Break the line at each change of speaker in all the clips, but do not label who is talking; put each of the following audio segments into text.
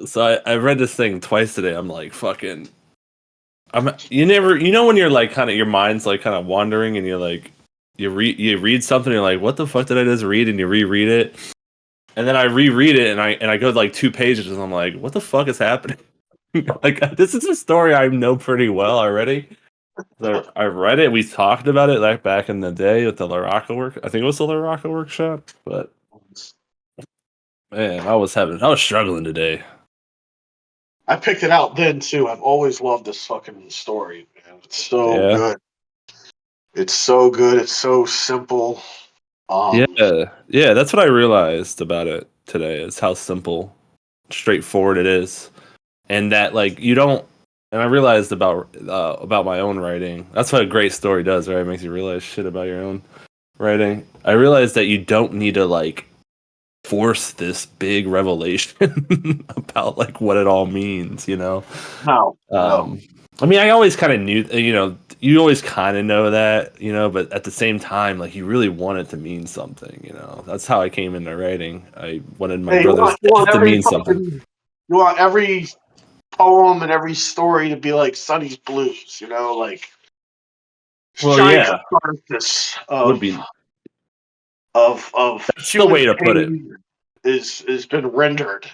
So I read this thing twice today. I'm like, fucking. You know when you're like kind of your mind's like kind of wandering and you're like you read something and you're like, what the fuck did I just read? And you reread it, and then I reread it and I go like 2 pages and I'm like, what the fuck is happening? Like this is a story I know pretty well already. So I read it. We talked about it like back in the day with the Laraka work. I think it was the Laraka workshop. But man, I was struggling today.
I picked it out then too. I've always loved this fucking story, man. It's so
Yeah,
good. It's so good. It's so simple.
yeah. That's what I realized about it today. Is how simple, straightforward it is, and that like you don't. And I realized about my own writing. That's what a great story does, right? It makes you realize shit about your own writing. I realized that you don't need to like force this big revelation about like what it all means, you know.
No.
I mean, I always kind of knew, you always kind of know that, but at the same time, like you really want it to mean something, That's how I came into writing. I wanted my
Hey,
brother's
you want
death to
every
mean something.
fucking, you want every poem and every story to be like Sonny's Blues, like
Well,
giant
yeah,
catharsis
would be.
of
That's the
human
way to put it.
pain is been rendered.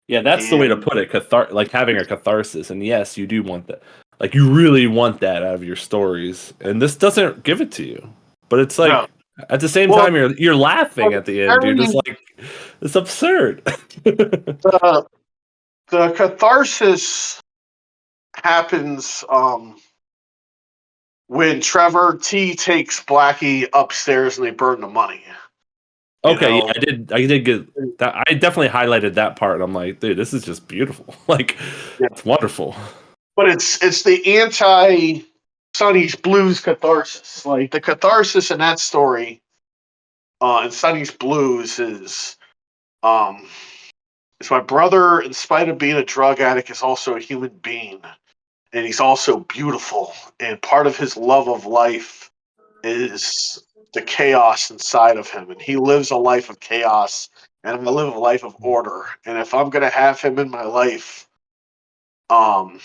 Yeah, that's the way to
And
put it. Like having a catharsis, and yes, you do want that. Like you really want that out of your stories, and this doesn't give it to you. But it's
no,
like at the same
well,
time, you're laughing at the end, dude. It's
every
like it's absurd.
the the catharsis happens when Trevor T takes Blackie upstairs and they burn the money. You
Okay, yeah,
know,
I did get that. I definitely highlighted that part. I'm like, dude, this is just beautiful. Like,
yeah.
it's wonderful.
But it's the anti Sonny's Blues catharsis. Like the catharsis in that story, in Sonny's Blues um is my brother, in spite of being a drug addict, is also a human being. And he's also beautiful. And part of his love of life is the chaos inside of him. And he lives a life of chaos. And I live a life of order. And if I'm gonna have him in my life, um,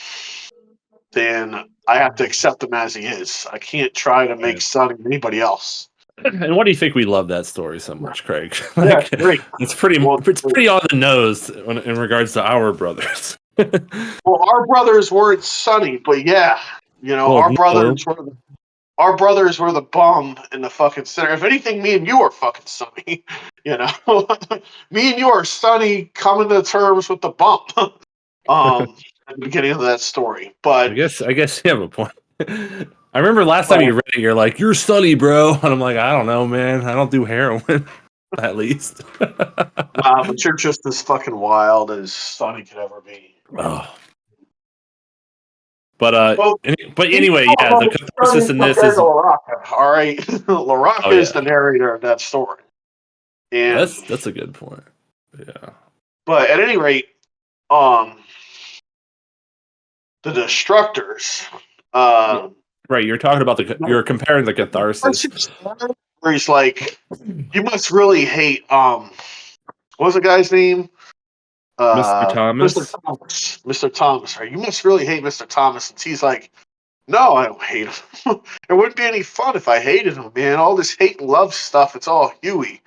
then I have to accept him as he is. I can't try to make
Right.
Sonny anybody else.
And why do you think we love that story so much, Craig?
Yeah,
Like,
great.
it's pretty
Well,
it's pretty on the nose in regards to our brothers.
well, our brothers weren't Sonny, but yeah,
Well, no.
our brothers were the bum in the fucking center. If anything, me and you are fucking Sonny. Me and you are Sonny coming to terms with the bump. At the beginning of that story,
I
but
guess I guess you have a point. I remember last time you read it, you're like, "You're Sully, bro," and I'm like, "I don't know, man. I don't do heroin, at least."
wow, but you're just as fucking wild as Sonny could ever be.
Oh. But
Well,
but
he's
anyway, yeah, the catharsis in this
compared
is
to LaRocca. All right, LaRocca
oh
is
yeah,
the narrator of that story, and
that's a good point. Yeah,
but at any rate, um, the Destructors.
right. You're talking about you're comparing the catharsis,
Where he's like, you must really hate. What was the guy's name?
Mr.
Mr.
Thomas.
Thomas. Mr. Thomas, right? You must really hate Mr. Thomas. And he's like, no, I don't hate him. It wouldn't be any fun if I hated him, man. All this hate and love stuff, it's all Huey.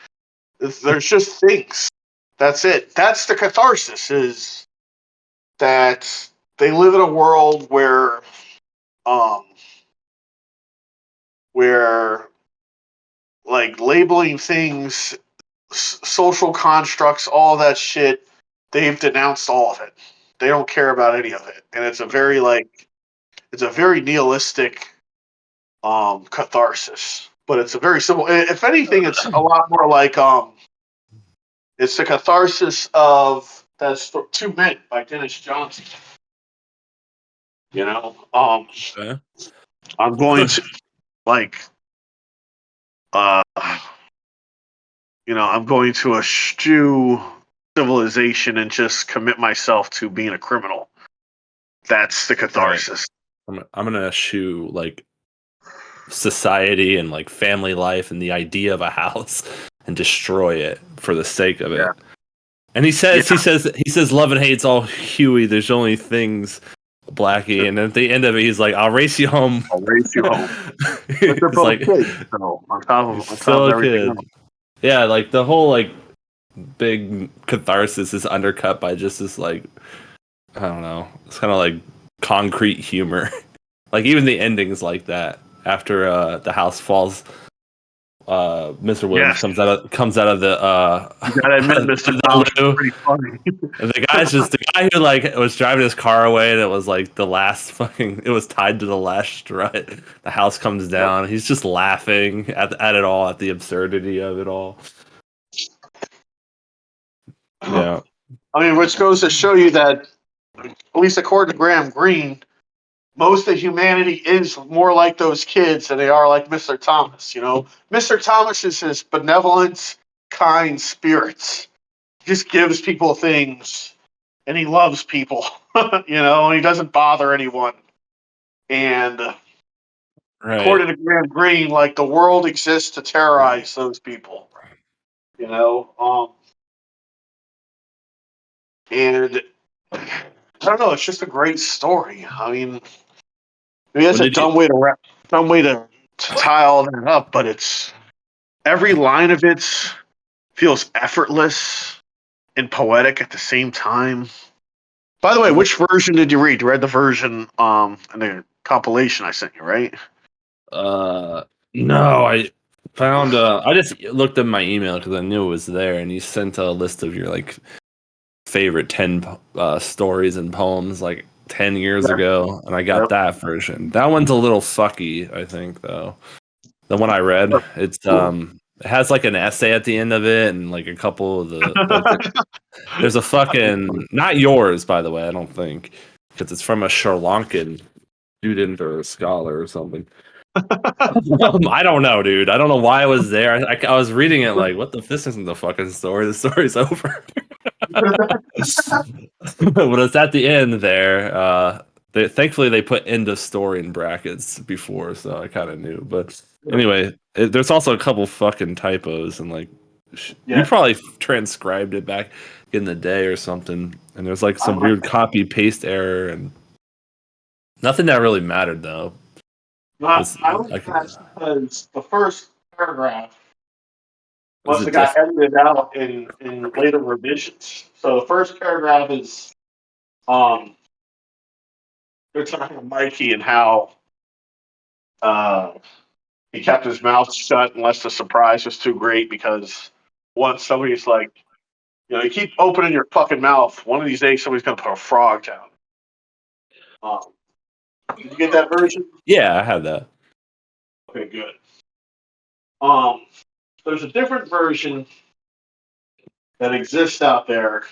There's just things. That's it. That's the catharsis, is that they live in a world um, where like labeling things, social constructs, all that shit, they've denounced all of it. They don't care about any of it. And it's a very nihilistic catharsis. But it's a very simple, if anything, it's a lot more like it's the catharsis of that's Two Men by Dennis Johnson. You know,
Okay.
I'm going to like uh I'm going to eschew civilization and just commit myself to being a criminal. That's the
Right.
catharsis.
I'm gonna eschew like society and like family life and the idea of a house and destroy it for the sake of
Yeah.
it. And he says love and hate's all Huey. There's only things Blackie. And at the end of it, he's like, I'll race you home.
I'll race you home. But they're
It's
both
like
kids, so on
he's
top of
still a
everything
kid.
else.
Yeah, like the whole like big catharsis is undercut by just this like I don't know. It's kind of like concrete humor. Like even the endings like that. After the house falls, Mr. Williams
Yes,
comes out of the
you gotta admit, Mr. Thomas is
loo.
pretty funny.
And the guy who like was driving his car away and it was like the last fucking it was tied to the last strut. The house comes
Yep.
down. He's just laughing at it all, at the absurdity of it all. Yeah.
I mean, which goes to show you that, at least according to Graham Greene, most of humanity is more like those kids than they are like Mr. Thomas. You know, Mr. Thomas is his benevolent, kind spirits. He just gives people things, and he loves people. You know, and he doesn't bother anyone. And
Right.
according to Graham Greene, like the world exists to terrorize those people. You know, and I don't know. It's just a great story. I mean, maybe that's
When
a
did you
dumb way to tie all that up, but it's every line of it feels effortless and poetic at the same time. By the way, which version did you read? You read the version in the compilation I sent you, right?
Uh, no, I found. I just looked at my email because I knew it was there, and you sent a list of your like favorite 10 stories and poems like 10 years
Yeah.
ago, and I got
Yep.
that version. That one's a little sucky, I think, though. The one I read, it has like an essay at the end of it, and like a couple of the like. There's a fucking not yours, by the way. I don't think because it's from a Sri Lankan student or a scholar or something. I don't know, dude. I don't know why I was there. I was reading it like, what the? This isn't the fucking story. The story's over. But it's at the end there. Thankfully, they put end of story in brackets before, so I kind of knew. But anyway, there's also a couple fucking typos, and like, you
Yeah.
probably transcribed it back in the day or something. And there's like some weird copy paste error, and nothing that really mattered though.
I don't think that's because the first paragraph
Was
must
it
have got
different?
edited out in later revisions. So the first paragraph is um they're talking to Mikey and how uh he kept his mouth shut unless the surprise was too great because once somebody's like, you know, you keep opening your fucking mouth, one of these days somebody's gonna put a frog down. Um, did you get that version?
Yeah, I had that.
Okay, good. Um, there's a different version that exists out there,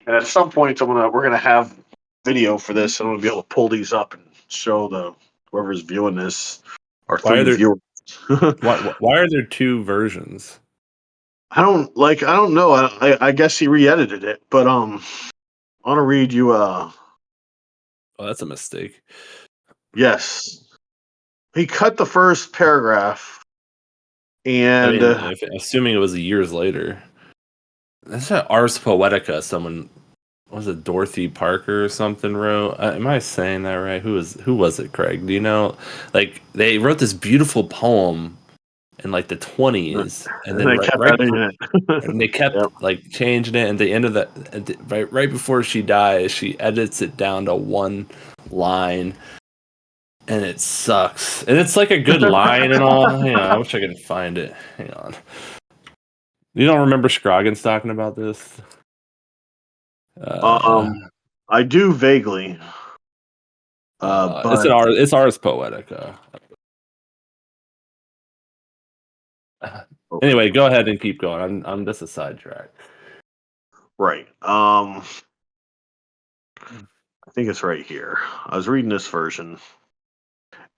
and at some point we're gonna have video for this, and I'm gonna be able to pull these up and show the whoever's viewing this, our
Why are
three
there
viewers.
why are there two versions?
I don't know. I guess he re-edited it, but I want to read you.
Oh, that's a mistake.
Yes, he cut the first paragraph,
I
and
mean, assuming it was years later. That's an Ars Poetica. Someone was it Dorothy Parker or something wrote? Am I saying that right? Who was it, Craig? Do you know? Like they wrote this beautiful poem in like the 20s, and then
they kept editing it.
and they kept
Yep.
like changing it. And the end of the right before she dies, she edits it down to one line, and it sucks. And it's like a good line and all. Hang on, I wish I could find it. Hang on. You don't remember Scroggins talking about this? Uh,
Um, I do vaguely, but
it's Ars Poetica. Anyway, go ahead and keep going. I'm just a sidetrack.
right. I think it's right here. I was reading this version,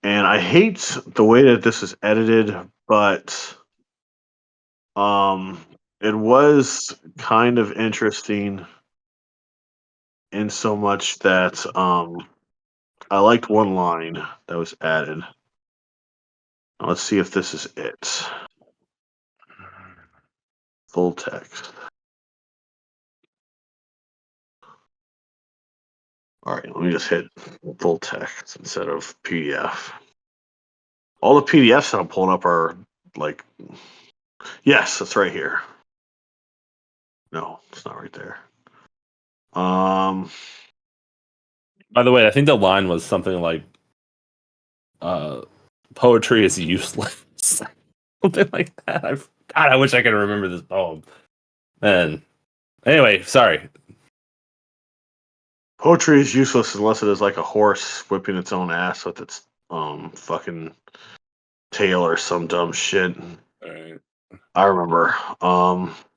and I hate the way that this is edited, but it was kind of interesting in so much that I liked one line that was added. Now, let's see if this is it. Full text. All right, let me just hit full text instead of PDF. All the PDFs that I'm pulling up are like, yes, that's right here. No, it's not right there.
By the way, I think the line was something like, "Poetry is useless," something like that. God, I wish I could remember this poem. Man, anyway, sorry.
Poetry is useless unless it is like a horse whipping its own ass with its fucking tail or some dumb shit.
All right.
I remember.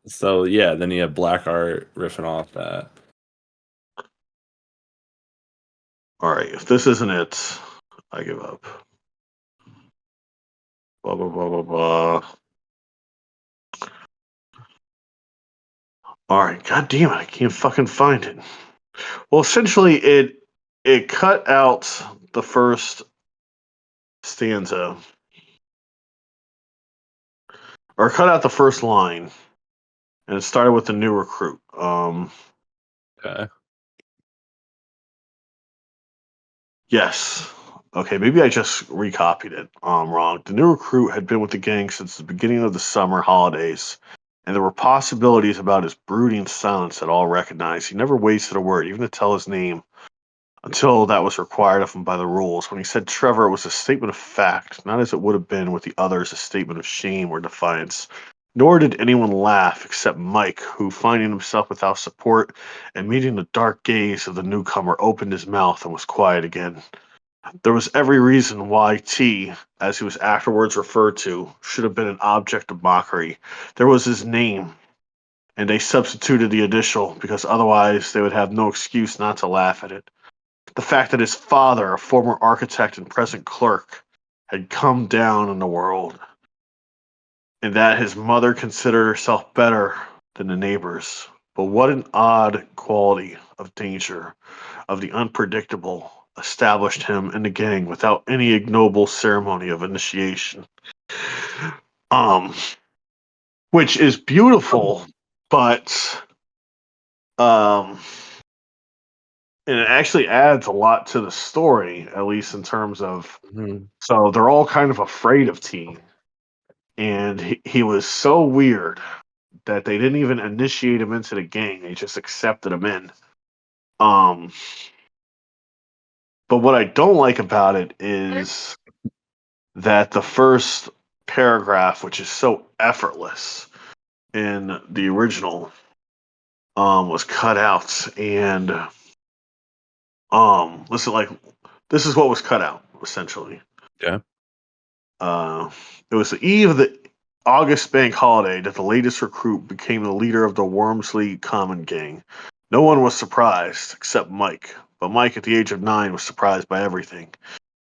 So yeah, then you have Black Art riffing off that.
All right, if this isn't it, I give up. Blah blah blah blah blah. All right, god damn it, I can't fucking find it. Well, essentially, it cut out the first stanza, or cut out the first line, and it started with the new recruit.
Okay.
Yes. Okay, maybe I just recopied it wrong. The new recruit had been with the gang since the beginning of the summer holidays, and there were possibilities about his brooding silence that all recognized. He never wasted a word, even to tell his name, until that was required of him by the rules. When he said Trevor, it was a statement of fact, not as it would have been with the others, a statement of shame or defiance. Nor did anyone laugh except Mike, who, finding himself without support and meeting the dark gaze of the newcomer, opened his mouth and was quiet again. There was every reason why T, as he was afterwards referred to, should have been an object of mockery. There was his name, and they substituted the initial because otherwise they would have no excuse not to laugh at it. The fact that his father, a former architect and present clerk, had come down in the world, and that his mother considered herself better than the neighbors. But what an odd quality of danger, of the unpredictable, established him in the gang without any ignoble ceremony of initiation. Um, which is beautiful, but um, and it actually adds a lot to the story, at least in terms of.
Mhm.
So they're all kind of afraid of T, and he was so weird that they didn't even initiate him into the gang; they just accepted him in. Um, but what I don't like about it is that the first paragraph, which is so effortless in the original, was cut out. And listen, like this is what was cut out essentially.
Yeah.
It was the eve of the August bank holiday that the latest recruit became the leader of the Wormsley Common Gang. No one was surprised except Mike, but Mike, at the age of 9, was surprised by everything.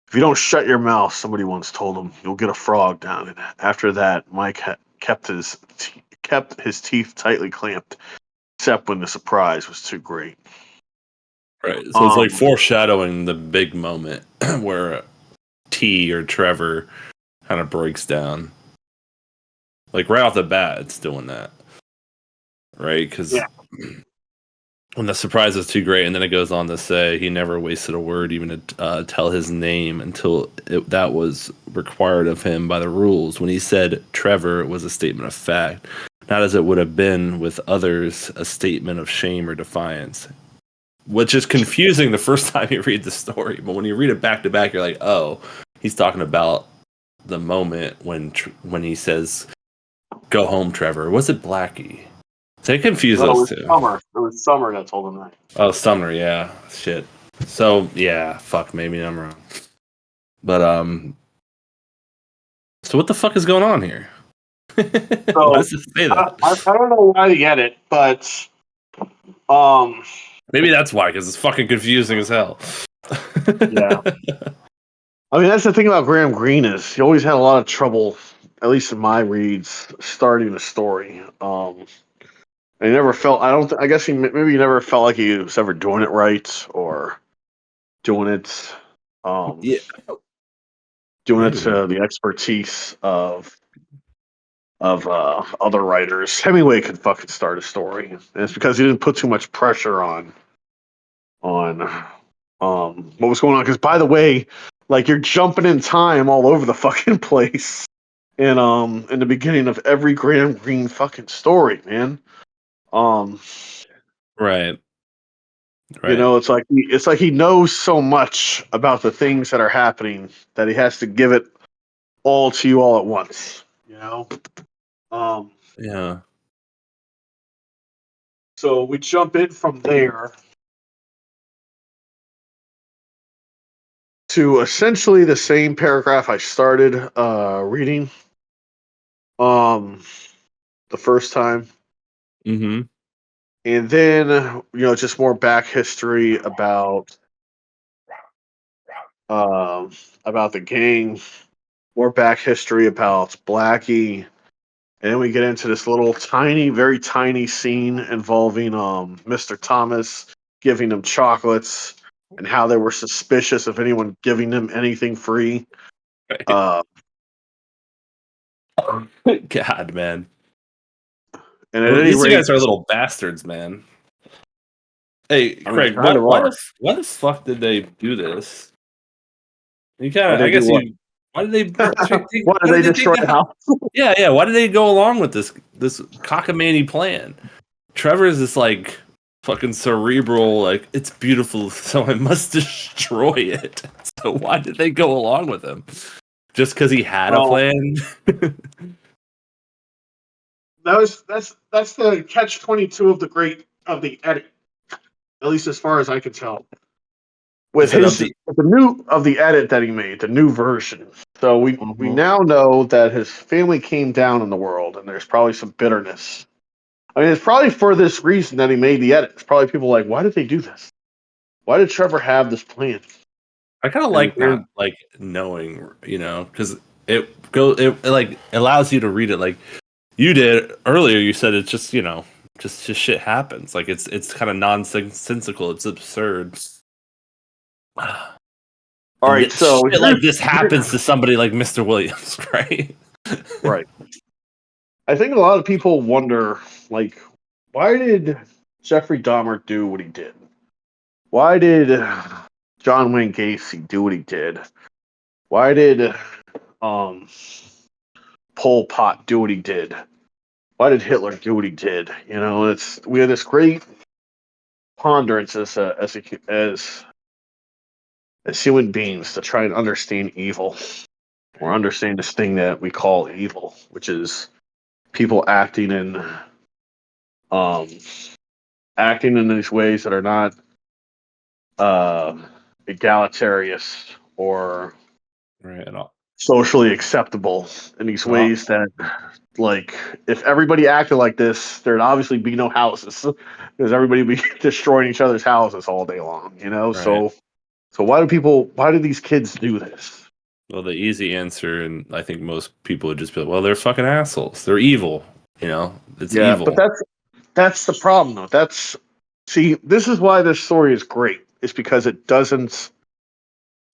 If you don't shut your mouth, somebody once told him, you'll get a frog down it. After that, Mike kept his teeth tightly clamped, except when the surprise was too great.
Right. So it's like
Um,
foreshadowing the big moment where T or Trevor kind of breaks down. Like right off the bat, it's doing that. Right? Because
yeah,
when the surprise is too great, and then it goes on to say he never wasted a word even to tell his name until that was required of him by the rules. When he said Trevor, it was a statement of fact, not as it would have been with others, a statement of shame or defiance. Which is confusing the first time you read the story, but when you read it back to back, you're like, oh, he's talking about the moment when he says, "Go home, Trevor." Was it Blackie? So it confused
no, it
those
was
two.
Summer. It was Summer that told him that.
Oh, Sumner, yeah. Shit. So yeah, fuck, maybe I'm wrong. But so what the fuck is going on here? Why
So
does it say
I,
that?
I, I don't know why they get it, but um,
Maybe that's why, because it's fucking confusing as hell.
yeah. I mean, that's the thing about Graham Greene is he always had a lot of trouble, at least in my reads, starting a story. And he never felt. I don't. I guess maybe he never felt like he was ever doing it right or doing it, um,
Yeah,
doing it
maybe.
to the expertise of other writers. Hemingway could fucking start a story, and it's because he didn't put too much pressure on what was going on. Because by the way, like you're jumping in time all over the fucking place. In the beginning of every Greene fucking story, man. Um,
Right.
you
Right.
know, it's like he knows so much about the things that are happening that he has to give it all to you all at once. You know. Um,
Yeah.
so we jump in from there to essentially the same paragraph I started reading the first time.
Mm-hmm.
And then, just more back history about the gang, more back history about Blackie, and then we get into this little tiny, very tiny scene involving Mr. Thomas giving them chocolates and how they were suspicious of anyone giving them anything free.
Right.
Uh,
God, man.
and at
Well,
any
these two
rate,
guys are little bastards, man. Hey,
I mean,
Craig,
kind of are.
why the fuck did they do this? You kind
Why
of, I
they do
guess
what?
you. Why did they?
Why did
Why
they
did they take
destroy the
the?
house?
Yeah, yeah. Why did they go along with this cockamamie plan? Trevor is this like fucking cerebral, like it's beautiful, so I must destroy it. So why did they go along with him? Just because he had a
Well,
plan?
that's the catch 22 of the edit, at least as far as I can tell.
Is it of the?
With the new of the edit that he made, the new version. So we
Mhm.
now know that his family came down in the world, and there's probably some bitterness. I mean, it's probably for this reason that he made the edit. It's probably people like, why did they do this? Why did Trevor have this plan?
I kind of
And
like not like knowing, because it like allows you to read it like you did earlier. You said it's just just shit happens. Like it's kind of nonsensical. It's absurd.
all
And
right, so
shit like this happens to somebody like Mr. Williams, right?
right. I think a lot of people wonder, like, why did Jeffrey Dahmer do what he did? Why did John Wayne Gacy do what he did? Why did um, Pol Pot do what he did? Why did Hitler do what he did? We had this great ponderance as human beings to try and understand evil or understand this thing that we call evil, which is people um, acting in these ways that are not uh, egalitarian or
Right. And all,
socially acceptable in these
and all,
ways that, like, if everybody acted like this, there'd obviously be no houses because everybody would be destroying each other's houses all day long.
right.
So why do these kids do this?
Well, the easy answer, and I think most people would just be like, well, they're fucking assholes. They're evil. It's
Yeah, but
evil.
that's the problem though. This is why this story is great. It's because it doesn't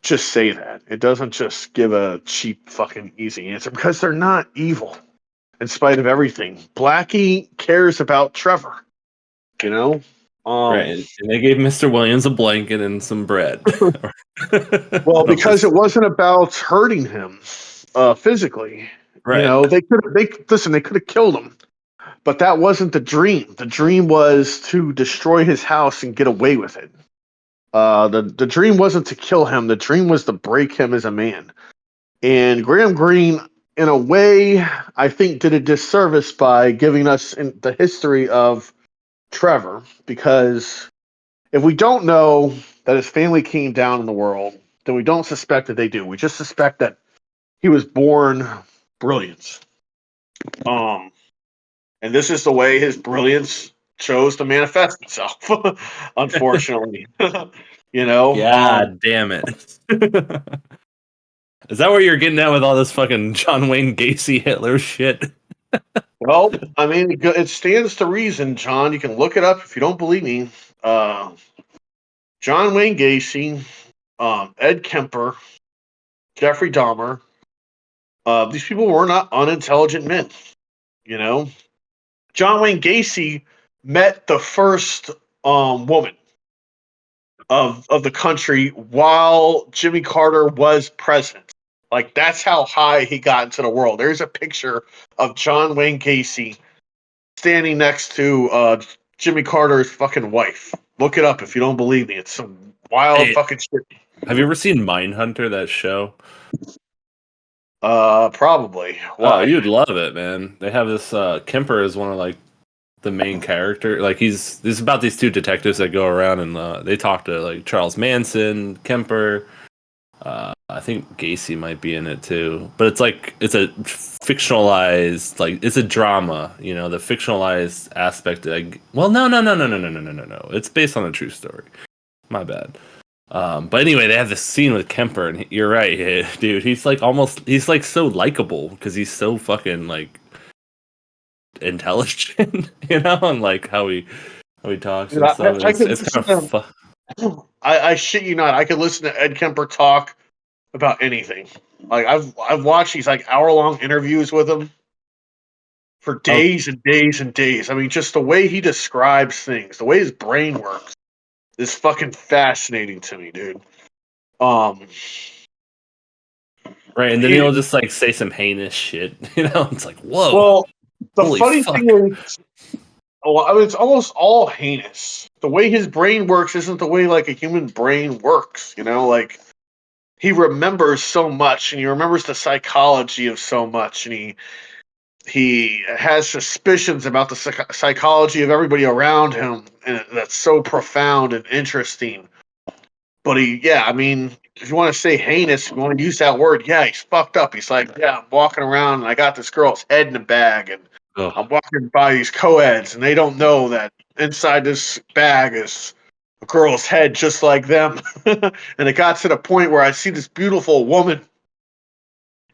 just say that. It doesn't just give a cheap fucking easy answer because they're not evil in spite of everything. Blackie cares about Trevor, you know?
Right.
Um
And they gave Mr. Williams a blanket and some bread.
well,
I'm
because
just
it wasn't about hurting him physically.
right.
They could have killed him. But that wasn't the dream. The dream was to destroy his house and get away with it. The dream wasn't to kill him. The dream was to break him as a man. And Graham Greene, in a way, I think did a disservice by giving us the history of Trevor. Because if we don't know that his family came down in the world, then we don't suspect that they do. We just suspect that he was born brilliant. Um, and this is the way his brilliance chose to manifest itself. Unfortunately, you know.
God damn it. Is that where you're getting at with all this fucking John Wayne Gacy Hitler shit?
Well, I mean, it stands to reason, John. You can look it up if you don't believe me. Uh, John Wayne Gacy, Ed Kemper, Jeffrey Dahmer. These people were not unintelligent men. You know, John Wayne Gacy met the first woman. of the country while Jimmy Carter was president. Like that's how high he got into the world. There's a picture of John Wayne Gacy standing next to Jimmy Carter's fucking wife. Look it up if you don't believe me. It's some wild
Hey,
fucking shit.
have you ever seen Mindhunter, that show?
Probably.
Oh,
Why?
you'd love it, man. They have this Kemper is one of like the main character. Like this is about these two detectives that go around and they talk to like Charles Manson, Kemper. I think Gacy might be in it too. But it's like it's a fictionalized, like it's a drama. You know, the fictionalized aspect. Well, no. It's based on a true story. My bad. But anyway, they have this scene with Kemper, and you're right, dude. He's like so likable because he's so fucking like intelligent, you know, and like how he talks
Dude,
and stuff. And
I could
it's kind
listen
of fun.
I shit you not. I could listen to Ed Kemper talk about anything. Like I've watched these like hour-long interviews with him for
Oh,
days and days and days. I mean, just the way he describes things, the way his brain works, is fucking fascinating to me, dude. Um,
right, and then
he,
he'll just like say some heinous shit, you know. It's like, whoa,
well, the
holy
funny thing
fuck.
is, I mean, it's almost all heinous. The way his brain works isn't the way like a human brain works. You know, like he remembers so much, and he remembers the psychology of so much, and he has suspicions about the psychology of everybody around him, and that's so profound and interesting. But yeah, I mean, if you want to say heinous, if you want to use that word, yeah, he's fucked up. He's like, yeah, I'm walking around and I got this girl's head in a bag, and
Oh,
I'm walking by these co-eds, and they don't know that inside this bag is a girl's head just like them. And it got to the point where I see this beautiful woman,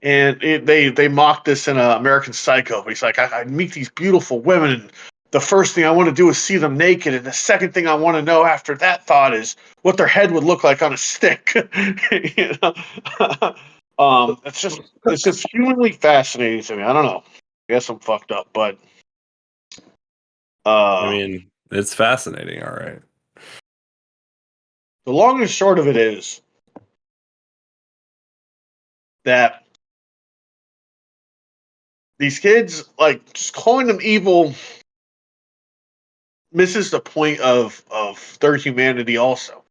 and they mock this in American Psycho. But he's like, I meet these beautiful women, and the first thing I want to do is see them naked, and the second thing I want to know after that thought is what their head would look like on a stick. You know? It's just humanly fascinating to me. I don't know. I guess I'm fucked up, but
I
uh,
mean, it's fascinating. All right.
the long and short of it is that these kids, like, just calling them evil misses the point of their humanity also.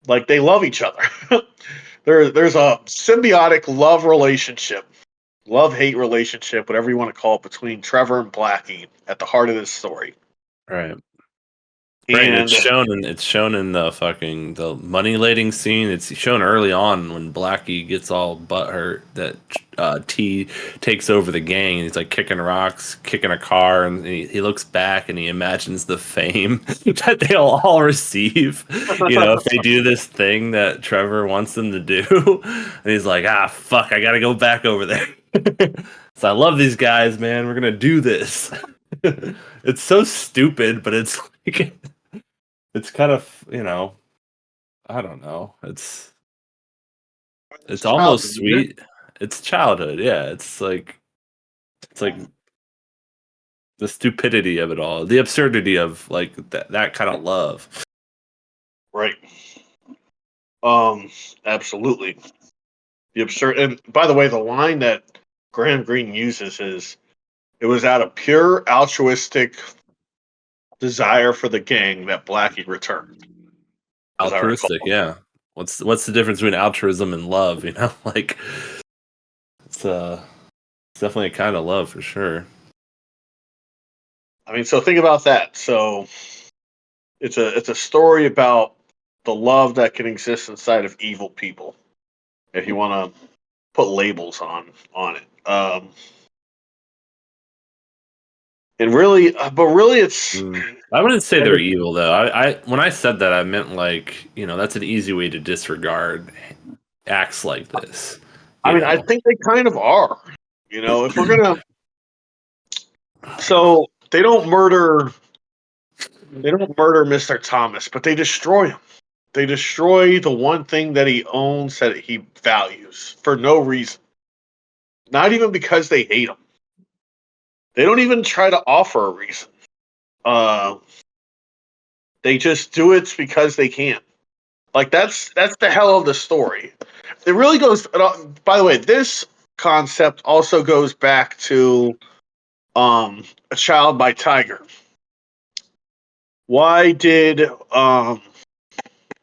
Like they love each other. There's a symbiotic love hate relationship, whatever you want to call it, between Trevor and Blackie at the heart of this story.
All right. Right, and
And
it's shown in the money lading scene. It's shown early on when Blackie gets all butthurt that T takes over the gang, and he's like kicking rocks, kicking a car, and he looks back and he imagines the fame that they'll all receive, you know, if they do this thing that Trevor wants them to do. And he's like, ah, fuck, I gotta go back over there. So I love these guys, man. We're gonna do this. It's so stupid, but it's like it's kind of, you know, I don't know. It's
it's
almost
childhood, isn't it?
sweet. It's childhood, yeah. It's like the stupidity of it all, the absurdity of like that kind of love.
Right. Um, absolutely. The absurd. And by the way, the line that Graham Greene uses is, "It was out of pure altruistic desire for the gang that Blackie returned," as I recall.
Altruistic, yeah. What's the difference between altruism and love, you know? Like it's it's definitely a kind of love for sure.
I mean, so think about that. So it's a story about the love that can exist inside of evil people. If you want to put labels on it, and really, but really, it's
I wouldn't say they're evil though. I when I said that I meant like, you know, that's an easy way to disregard acts like this.
I
You
mean, I
know.
think they kind of are. You know, if we're gonna, so they don't murder Mr. Thomas, but they destroy him. They destroy the one thing that he owns that he values for no reason. Not even because they hate him. They don't even try to offer a reason. Uh, They just do it because they can. Like that's the hell of the story. It really goes. By the way, this concept also goes back to A Child by Tiger. Why did what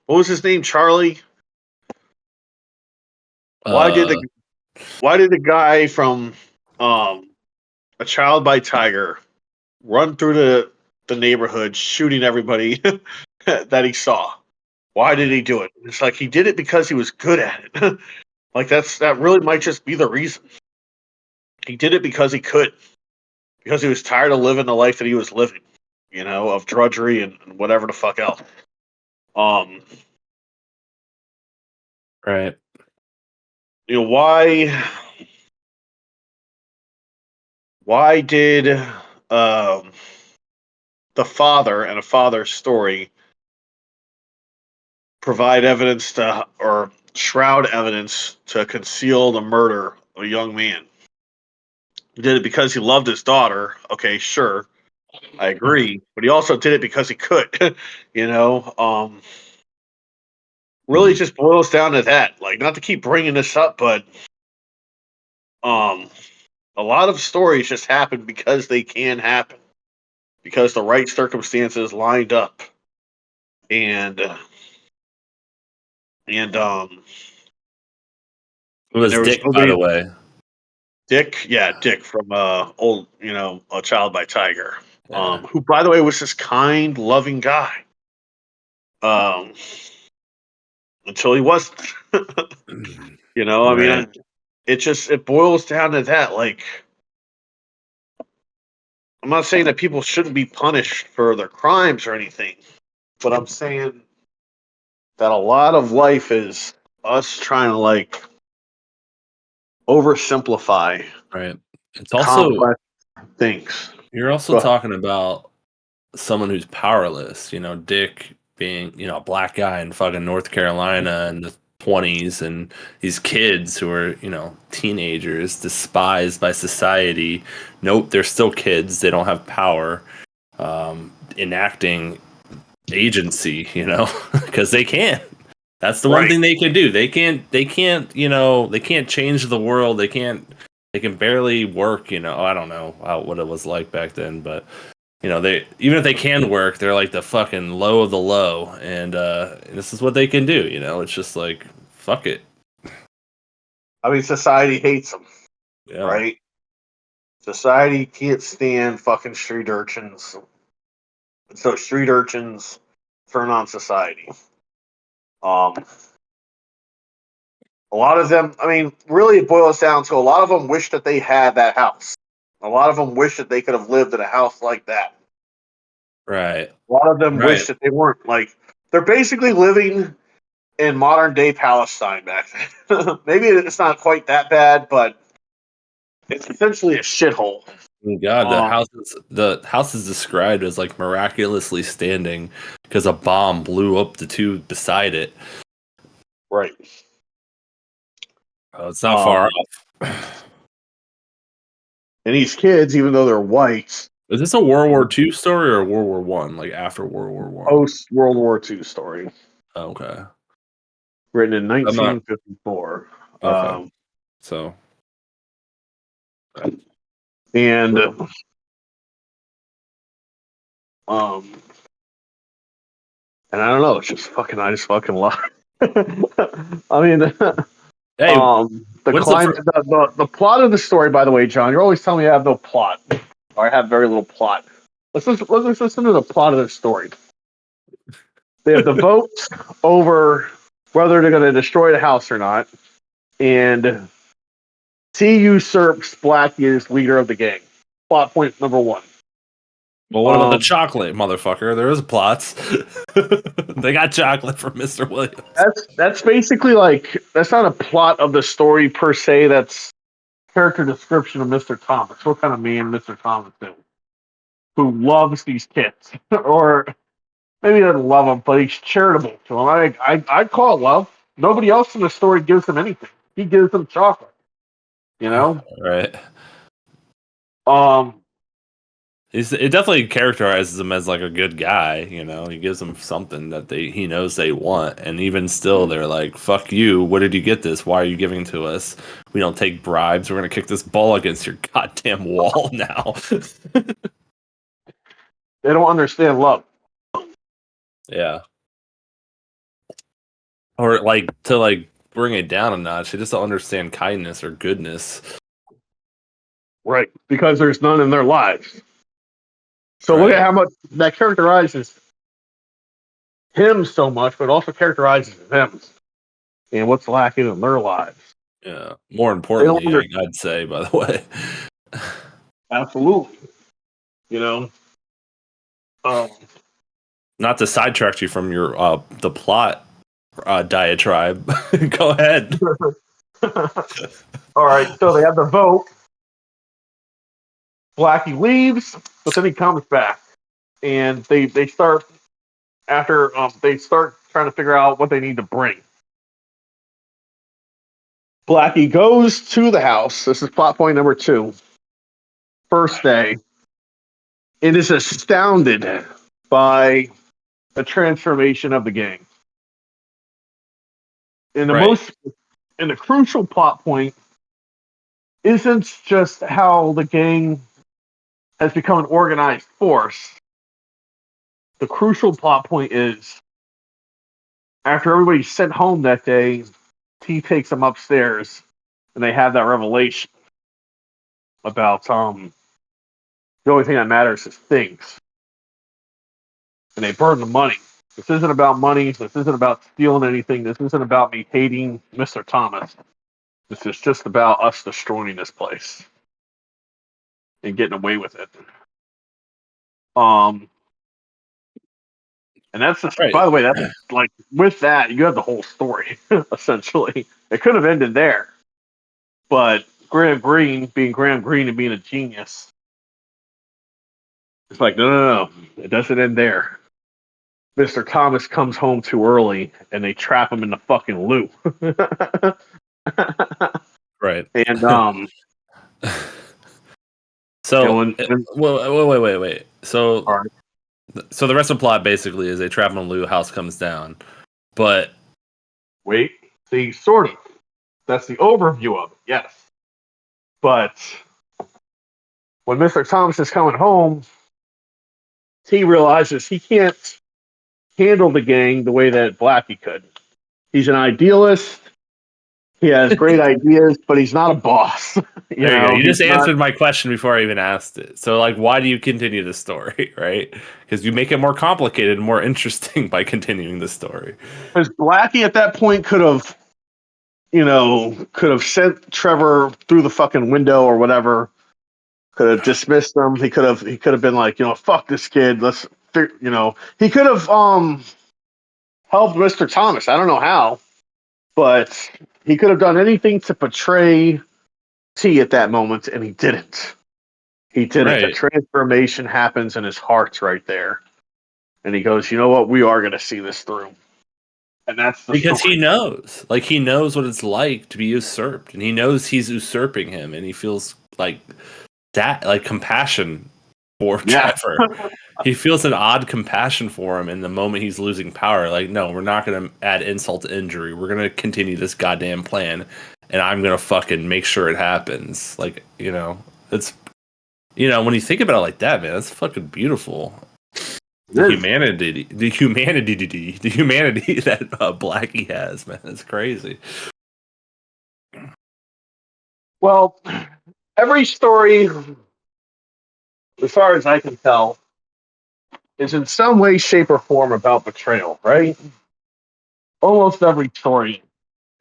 was his name? Charlie. Why did
Uh,
the guy from um A Child by Tiger run through the neighborhood shooting everybody that he saw? Why did he do it? It's like he did it because he was good at it. Like that really might just be the reason. He did it because he could, because he was tired of living the life that he was living, of drudgery and whatever the fuck else. Um,
right.
why did um the father and a father's story provide evidence to or shroud evidence to conceal the murder of a young man? He did it because he loved his daughter. Okay, sure, I agree, but he also did it because he could. you know, um, really
Hmm.
just boils down to that. Like, not to keep bringing this up, but um, a lot of stories just happen because they can happen, because the right circumstances lined up, and and um,
It
and
was
there was
Dick, by
nobody.
the way.
Dick, yeah, Dick from old, A Child by Tiger,
Yeah.
who, by the way, was this kind, loving guy, um, until he wasn't. I mean,
Right.
it boils down to that. Like, I'm not saying that people shouldn't be punished for their crimes or anything, but I'm saying that a lot of life is us trying to like oversimplify
Right. It's also
complex things.
you're also
Go ahead.
talking about someone who's powerless. Dick being a black guy in fucking North Carolina in the 20s, and these kids who are teenagers, despised by society. Nope, they're still kids. They don't have power. Enacting agency, because they can. That's the one
Right.
thing they can do. They can't change the world. They can barely work, I don't know what it was like back then, but they, even if they can work, they're like the fucking low of the low, and this is what they can do, it's just like, fuck it.
I mean, society hates them,
Yeah.
right? Society can't stand fucking street urchins. So street urchins turn on society. Um, a lot of them, I mean, really it boils down to a lot of them wish that they had that house. A lot of them wish that they could have lived in a house like that.
Right.
A lot of them
Right.
wish that they weren't like, they're basically living in modern day Palestine back then. Maybe it's not quite that bad, but it's essentially a shithole.
God, the
Um,
house is the house is described as like miraculously standing because a bomb blew up the two beside it.
right.
Oh, it's not far
Um,
off.
and these kids, even though they're white,
Is this a World War II story or World War One? Like after World War One?
post World War II story,
Okay.
written in
I'm not
1954.
okay. So
And um, and I don't know, it's just fucking, I just fucking love. I mean,
hey,
the
when's the
climate, the plot of the story. By the way, John, you're always telling me I have no plot, or I have very little plot. Let's listen to the plot of the story. They have the vote over whether they're going to destroy the house or not, and C usurps Blackie as leader of the gang. Plot point number one.
Well, what about the
Um,
chocolate, motherfucker? There is plots. They got chocolate from Mr. Williams.
that's basically like, that's not a plot of the story per se. That's character description of Mr. Thomas. What kind of man Mr. Thomas is, who loves these kids, or maybe he doesn't love them, but he's charitable to them. I'd call it love. Nobody else in the story gives him anything. He gives them chocolate. You know.
Right.
Um,
it definitely characterizes him as like a good guy. You know, he gives them something that he knows they want, and even still, they're like, "Fuck you! What did you get this? Why are you giving it to us? We don't take bribes. We're gonna kick this ball against your goddamn wall now."
They don't understand love.
Yeah, or like to like bring it down a notch. They just don't understand kindness or goodness.
Right. Because there's none in their lives. So look at
Right.
how much that characterizes him so much, but also characterizes them and what's lacking in their lives.
Yeah. More
They don't
importantly,
under
I'd say, by the way.
absolutely. You know, um,
Not to sidetrack you from your the plot diatribe. Go ahead.
all right. So they have the vote. Blackie leaves, but then he comes back, and they start after they start trying to figure out what they need to bring. Blackie goes to the house. This is plot point number 2. First day, and is astounded by the transformation of the gang. And the
Right.
most and the crucial plot point isn't just how the gang has become an organized force. The crucial plot point is after everybody's sent home that day, T takes them upstairs and they have that revelation about the only thing that matters is things. And they burn the money. This isn't about money. This isn't about stealing anything. This isn't about me hating Mr. Thomas. This is just about us destroying this place and getting away with it. Um, and that's just,
Right.
by the way, that's like with that, you have the whole story essentially. It could have ended there, but Graham Greene being Graham Greene and being a genius, it's like no, it doesn't end there. Mr. Thomas comes home too early, and they trap him in the fucking loo.
Right.
and and
So,
when
wait. So,
all right,
so the rest of the plot basically is they trap him in Lou, house comes down, but
wait, see, sort of. That's the overview of it, yes. But when Mr. Thomas is coming home, he realizes he can't handle the gang the way that Blackie could. He's an idealist. He has great ideas, but he's not a boss.
there you go. You
He's
just
not.
answered my question before I even asked it. So, like, why do you continue the story, right? Because you make it more complicated and more interesting by continuing the story.
Because Blackie at that point could have sent Trevor through the fucking window or whatever. Could have dismissed him. He could have been like, fuck this kid. He could have helped Mr. Thomas. I don't know how, but he could have done anything to portray T at that moment, and he didn't. He didn't. The
Right.
transformation happens, and his heart's right there. And he goes, you know what? We are going to see this through. And that's the
Because
story.
he knows. Like, he knows what it's like to be usurped, and he knows he's usurping him, and he feels like that, like compassion for
Yeah.
Trevor. He feels an odd compassion for him in the moment he's losing power. Like, no, we're not going to add insult to injury. We're going to continue this goddamn plan, and I'm going to fucking make sure it happens. Like, it's, when you think about it like that, man, that's fucking beautiful. The humanity that Blackie has, man, it's crazy.
Well, every story, as far as I can tell, is in some way, shape, or form about betrayal, right? Almost every story.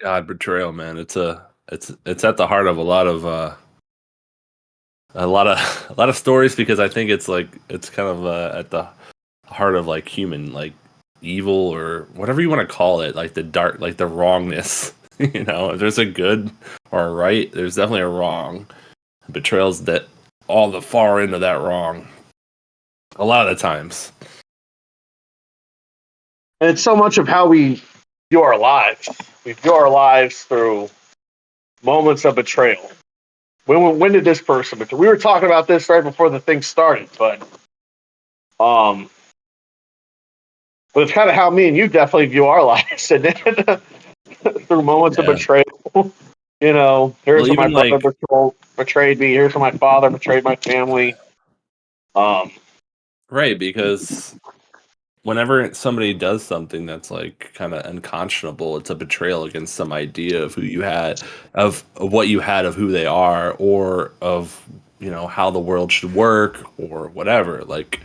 God, betrayal, man. It's at the heart of a lot of stories because I think it's kind of at the heart of like human like evil or whatever you want to call it, like the dark, like the wrongness. If there's a good or a right, there's definitely a wrong. Betrayal's that all the far end of that wrong. A lot of the times.
And it's so much of how we view our lives. We view our lives through moments of betrayal. When did this person? Because we were talking about this right before the thing started, um, but it's kind of how me and you definitely view our lives, and then through moments of
Yeah.
betrayal. You know,
Well,
here's when my
even
brother
like
betrayed me. Here's when my father betrayed my family. Um,
right, because whenever somebody does something that's like kind of unconscionable, it's a betrayal against some idea of who you had, of what you had of who they are, or of how the world should work, or whatever. Like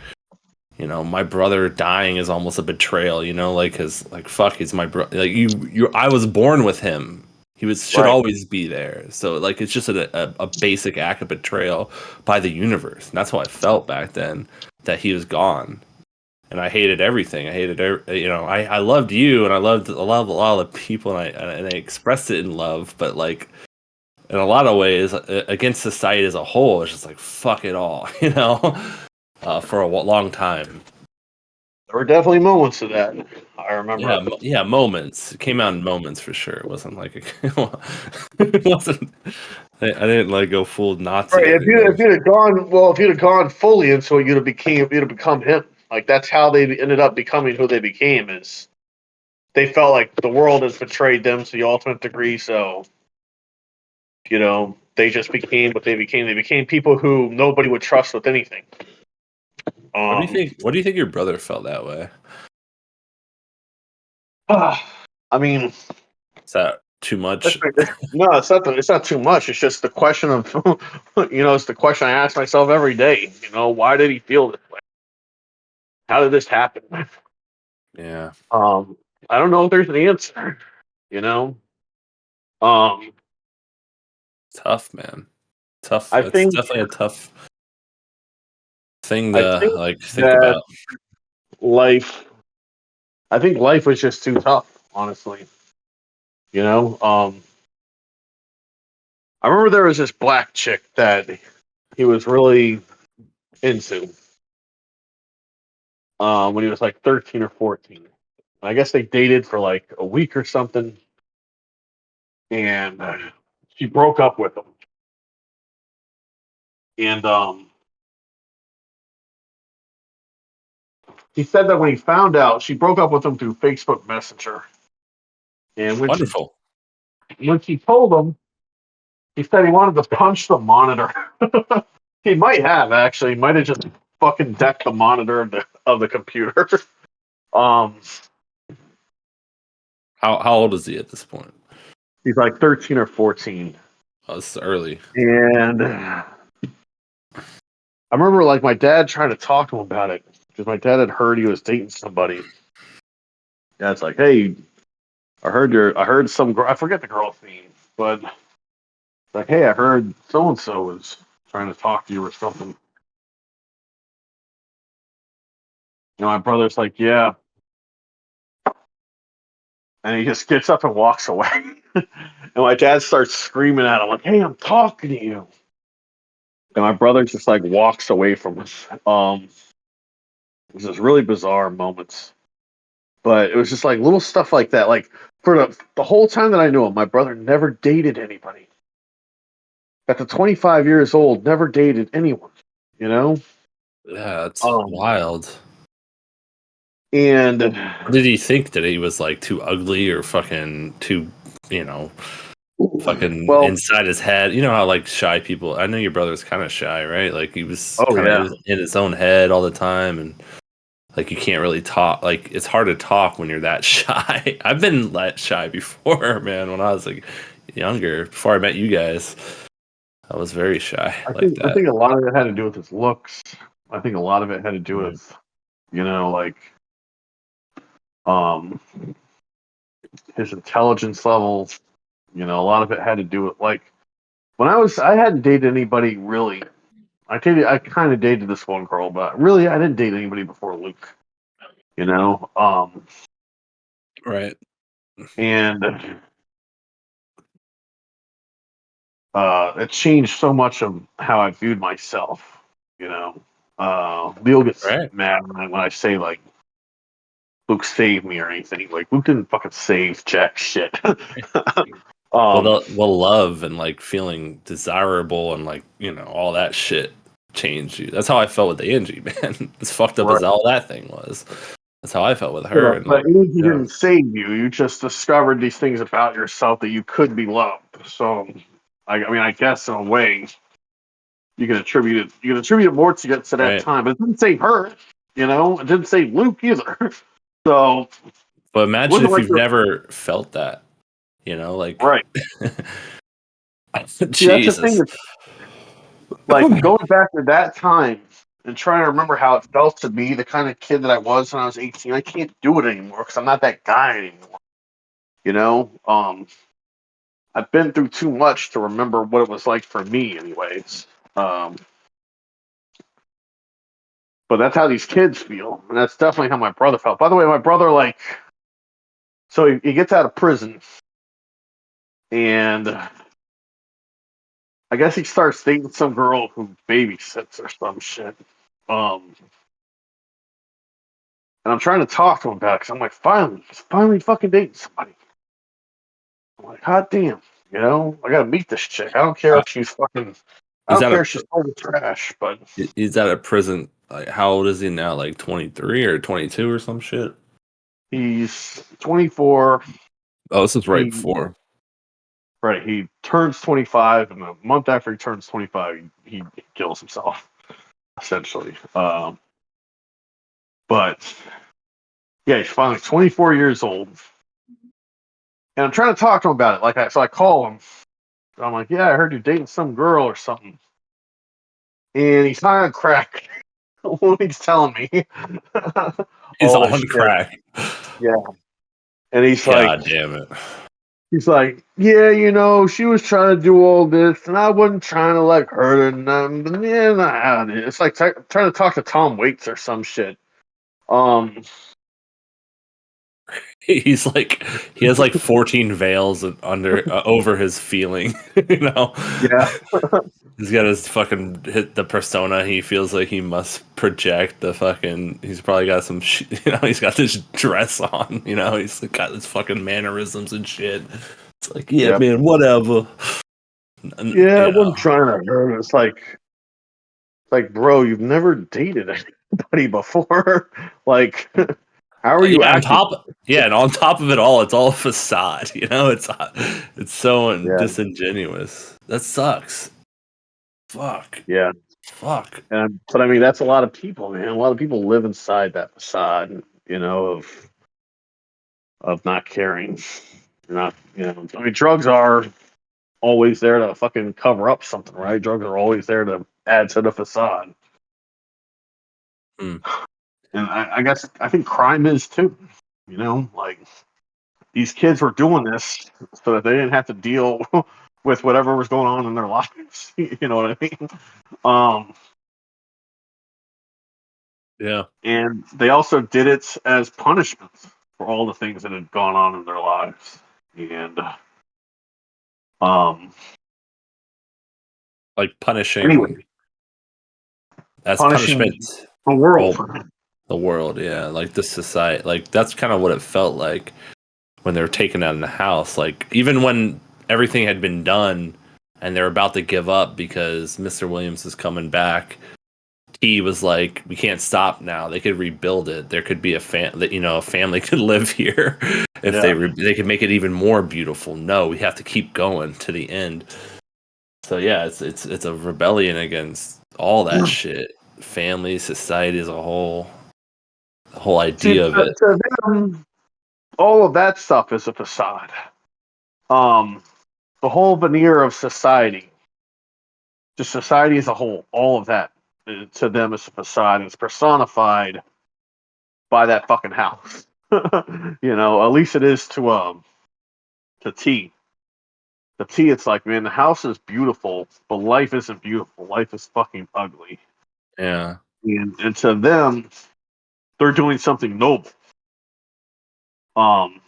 my brother dying is almost a betrayal. Like his like fuck, he's my brother. Like I was born with him. He should
right.
always be there. So like it's just a basic act of betrayal by the universe. And that's how I felt back then that he was gone and I hated everything. I hated, I loved you, and I loved a lot of the people, and I expressed it in love. But like in a lot of ways, against society as a whole, it's just like fuck it all, for a long time.
There were definitely moments of that. I remember.
Yeah, yeah, moments. It came out in moments for sure. It wasn't like it wasn't. I didn't like go full
Right.
Nazi on you.
If you'd have gone, well, if you'd have gone fully into it, you'd have become him. Like that's how they ended up becoming who they became. Is they felt like the world has betrayed them to the ultimate degree. So they just became what they became. They became people who nobody would trust with anything.
What do you
Um,
think? What do you think your brother felt that way?
I mean,
Is that too much?
no, it's not. It's not too much. It's just the question of, it's the question I ask myself every day. Why did he feel this way? How did this happen?
Yeah,
Um, I don't know if there's an answer. You know, um,
tough, man. Tough.
I
It's
think
definitely a tough thing
I
to
think
like think
that
about.
life. I think life was just too tough. Honestly, you know. I remember there was this black chick that he was really into when he was like 13 or 14. I guess they dated for like a week or something, and she broke up with him. And he said that when he found out, she broke up with him through Facebook Messenger. And
Wonderful.
when she told him, he said he wanted to punch the monitor. He might have actually, might have just fucking decked the monitor of the computer. um,
How old is he at this point?
he's like 13 or 14,
Oh, this is early.
and I remember like my dad trying to talk to him about it because my dad had heard he was dating somebody. Dad's like, "Hey, I heard some girl. I forget the girl's name, but like, hey, I heard so and so was trying to talk to you or something." My brother's like, "Yeah," and he just gets up and walks away. And my dad starts screaming at him like, "Hey, I'm talking to you!" And my brother just like walks away from us. It was just really bizarre moments, but it was just like little stuff like that. Like for the whole time that I knew him, my brother never dated anybody. At the 25 years old, never dated anyone. You know,
Yeah, it's
um,
wild.
and
What did he think that he was like too ugly or fucking too, you know, fucking
well,
inside his head? You know how like shy people. I know your brother's kind of shy, right? Like he was
oh
kind of
yeah,
in his own head all the time, and like you can't really talk. Like it's hard to talk when you're that shy. I've been that shy before, man. When I was like younger, before I met you guys, I was very shy like
I
that.
think a lot of it had to do with his looks. I think a lot of it had to do
Mhm.
with like um his intelligence levels. A lot of it had to do with like when I hadn't dated anybody really. I kind of dated this one girl, but really I didn't date anybody before Luke. You know,
Right.
and it changed so much of how I viewed myself. Leo gets
Right.
mad when I say like Luke saved me or anything. Like Luke didn't fucking save jack shit.
Well, love and like feeling desirable and like all that shit changed you. That's how I felt with Angie, man. As fucked up as
right.
all that thing was. That's how I felt with
You
her.
know,
And
but
like,
Angie
yeah,
didn't save you. You just discovered these things about yourself that you could be loved. So, I mean, I guess in a way, you can attribute it. You can attribute it more to that
right.
time. But it didn't say her. You know, it didn't say Luke either. So it
But imagine
wasn't
if
like
you've never felt that. Like
right. See, that's the thing.
Jesus.
Like going back to that time and trying to remember how it felt to be the kind of kid that I was when I was 18. I can't do it anymore because I'm not that guy anymore. You know, I've been through too much to remember what it was like for me, anyways. Um, but that's how these kids feel, and that's definitely how my brother felt. By the way, my brother, like, so he gets out of prison, and I guess he starts dating some girl who babysits or some shit. Um, and I'm trying to talk to him about it because I'm like, finally fucking dating somebody. I'm like, God damn, I gotta meet this chick. I don't care
Uh,
if she's fucking, I
He's
don't
out
care
of
if she's total trash, but
he's out of prison. Like, how old is he now? Like 23 or 22 or some shit.
he's 24.
Oh, this is right
He
before.
Right, he turns 25, and a month after he turns 25, he kills himself, essentially. But yeah, he's finally 24 years old, and I'm trying to talk to him about it. So I call him. I'm like, "Yeah, I heard you're dating some girl or something," and he's high on crack. What he's telling me,
He's
all this
on
shit.
crack.
Yeah, and
God damn it.
he's like, yeah, she was trying to do all this, and I wasn't trying to like hurt her, and but yeah, nah, it's like trying to talk to Tom Waits or some shit. Um,
He's like he has like 14 veils under over his feeling, you know.
yeah,
He's got his fucking hit the persona he feels like he must project the fucking. He's probably got some, he's got this dress on, he's got his fucking mannerisms and shit. It's like, yeah,
yeah,
man, whatever.
yeah. I wasn't trying to hurt her. It's like, bro, you've never dated anybody before. Like, how are you
Yeah.
acting?
And on top of it all, it's all a facade. It's so
Yeah,
disingenuous. That sucks. Fuck.
yeah.
Fuck.
But I mean, that's a lot of people, man. A lot of people live inside that facade, of not caring. Not, I mean, drugs are always there to fucking cover up something, right? Drugs are always there to add to the facade.
Hmm.
And I think crime is too. Like these kids were doing this so that they didn't have to deal with whatever was going on in their lives. You know what I mean? Um,
Yeah.
and they also did it as punishment for all the things that had gone on in their lives. And um,
Like
anyway,
punishing as
punishing
punishment.
the world.
Well, the world, yeah, like the society, like that's kind of what it felt like when they were taken out in the house. Like even when everything had been done and they're about to give up because Mr. Williams is coming back, he was like, "We can't stop now. They could rebuild it. There could be a family could live here if
Yeah.
they could make it even more beautiful. No, we have to keep going to the end." So yeah, it's a rebellion against all that shit, family, society as a whole. The whole
See,
idea of it.
to them, all of that stuff is a facade. Um, the whole veneer of society, just society as a whole, all of that to them is a facade. It's personified by that fucking house. At least it is to T. To T, it's like, man, the house is beautiful, but life isn't beautiful. Life is fucking ugly.
Yeah.
And to them, they're doing something noble. Um,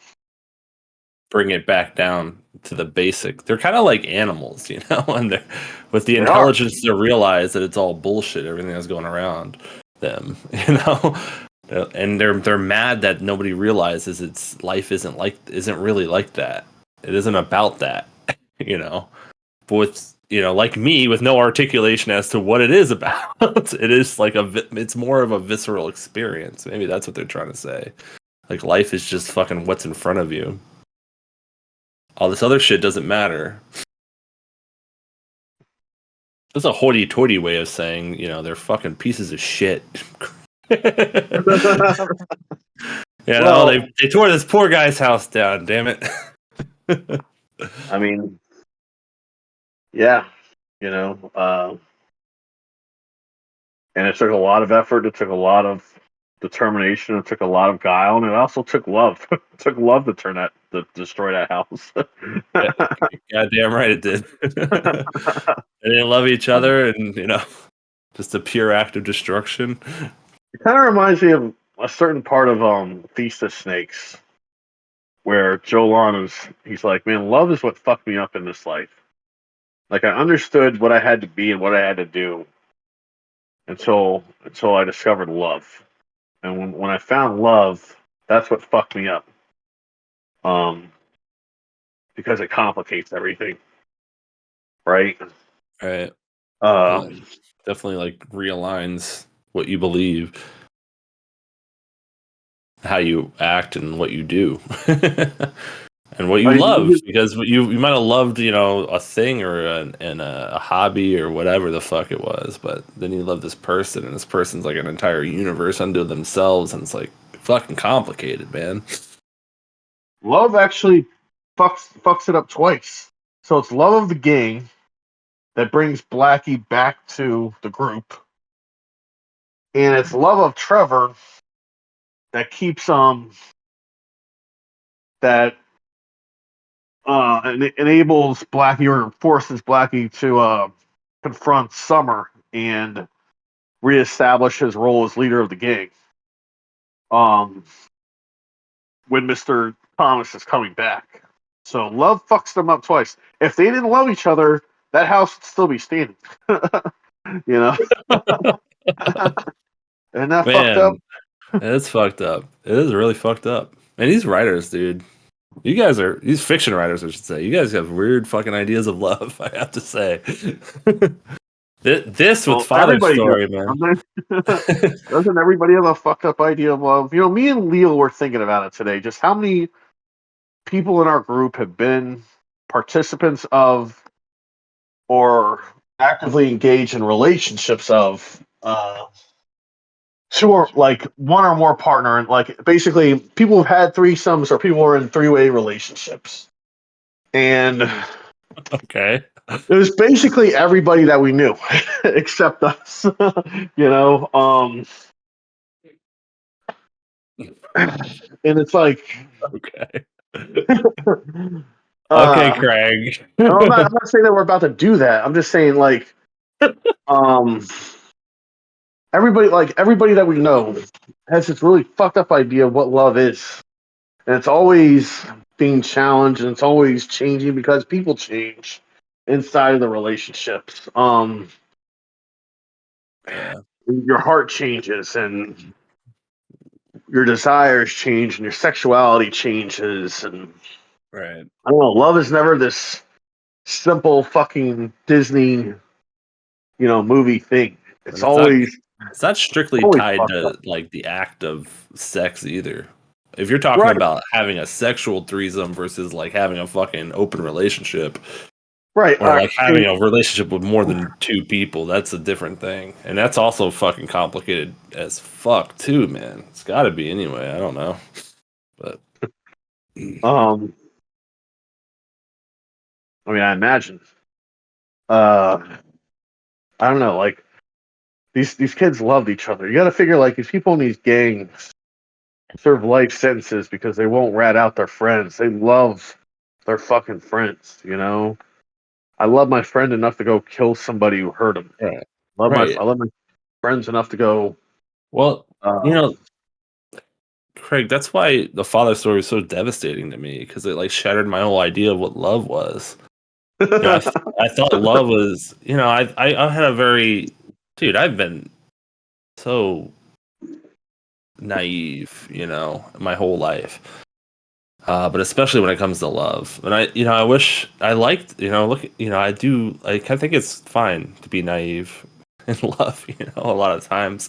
Bring it back down to the basic. They're kind of like animals, and they're with the
they are.
intelligence to realize that it's all bullshit, everything that's going around them, you know. And they're mad that nobody realizes its life isn't really like that. It isn't about that. you know, but with, like me, with no articulation as to what it is about. It is like it's more of a visceral experience. Maybe that's what they're trying to say. Like life is just fucking what's in front of you. All this other shit doesn't matter. That's a hoity-toity way of saying, they're fucking pieces of shit.
Well,
They tore this poor guy's house down. Damn it.
I mean, yeah, you know, and it took a lot of effort. It took a lot of determination. It took a lot of guile, and it also took love. It took love to destroy that house.
Yeah, goddamn right it did. They didn't love each other, and just a pure act of destruction.
It kind of reminds me of a certain part of Feast of Snakes, where he's like, man, love is what fucked me up in this life. Like I understood what I had to be and what I had to do until I discovered love. And when I found love, that's what fucked me up. Um, because it complicates everything, right?
Right.
Uh,
Yeah, definitely like realigns what you believe, how you act, and what you do. And what
I
you love,
mean,
because you might have loved, a thing or a hobby or whatever the fuck it was, but then you love this person, and this person's like an entire universe unto themselves, and it's like fucking complicated, man.
love actually fucks it up twice. So it's love of the gang that brings Blackie back to the group, and it's love of Trevor that keeps that enables Blackie or forces Blackie to confront Summer and reestablish his role as leader of the gang. Um, when Mr. Thomas is coming back. So love fucks them up twice. If they didn't love each other, that house would still be standing. you know? Isn't that fucked up?
Man, it's fucked up. It is really fucked up. And these writers, dude, these fiction writers, I should say, you guys have weird fucking ideas of love, I have to say. This with
Well,
Father's
everybody
Story,
does.
man.
Doesn't everybody have a fucked up idea of love? Me and Leo were thinking about it today. Just how many people in our group have been participants of or actively engaged in relationships of two or like one or more partner, and like basically people who've had threesomes or people who are in three-way relationships. And it
Okay.
was basically everybody that we knew except us. you know, and it's like
Okay. Okay,
uh
Craig.
I'm not saying that we're about to do that. I'm just saying like um everybody that we know has this really fucked up idea of what love is. And it's always being challenged and it's always changing because people change inside of the relationships.
Yeah.
Your heart changes and your desires change and your sexuality changes, and
Right.
I don't know, love is never this simple fucking Disney, movie thing.
And
It's always
it's not strictly
always
tied
fucked
to
up.
like the act of sex either. If you're talking
Right,
about having a sexual threesome versus like having a fucking open relationship,
right.
or like having a relationship with more than two people, that's a different thing. And that's also fucking complicated as fuck too, man. It's gotta be anyway. I don't know. But
Um, I mean, I imagine. Uh, I don't know, like these kids loved each other. You got to figure like these people in these gangs serve life sentences because they won't rat out their friends. They love their fucking friends. I love my friend enough to go kill somebody who hurt him.
right.
I
Right.
love my friends enough to go.
Well, you
Um,
know, Craig, that's why the father story is so devastating to me, because it like shattered my whole idea of what love was. I thought love was, I had a very, dude, I've been so naive, my whole life. but especially when it comes to love. And I wish I liked, I do. I kind of think it's fine to be naive in love. A lot of times,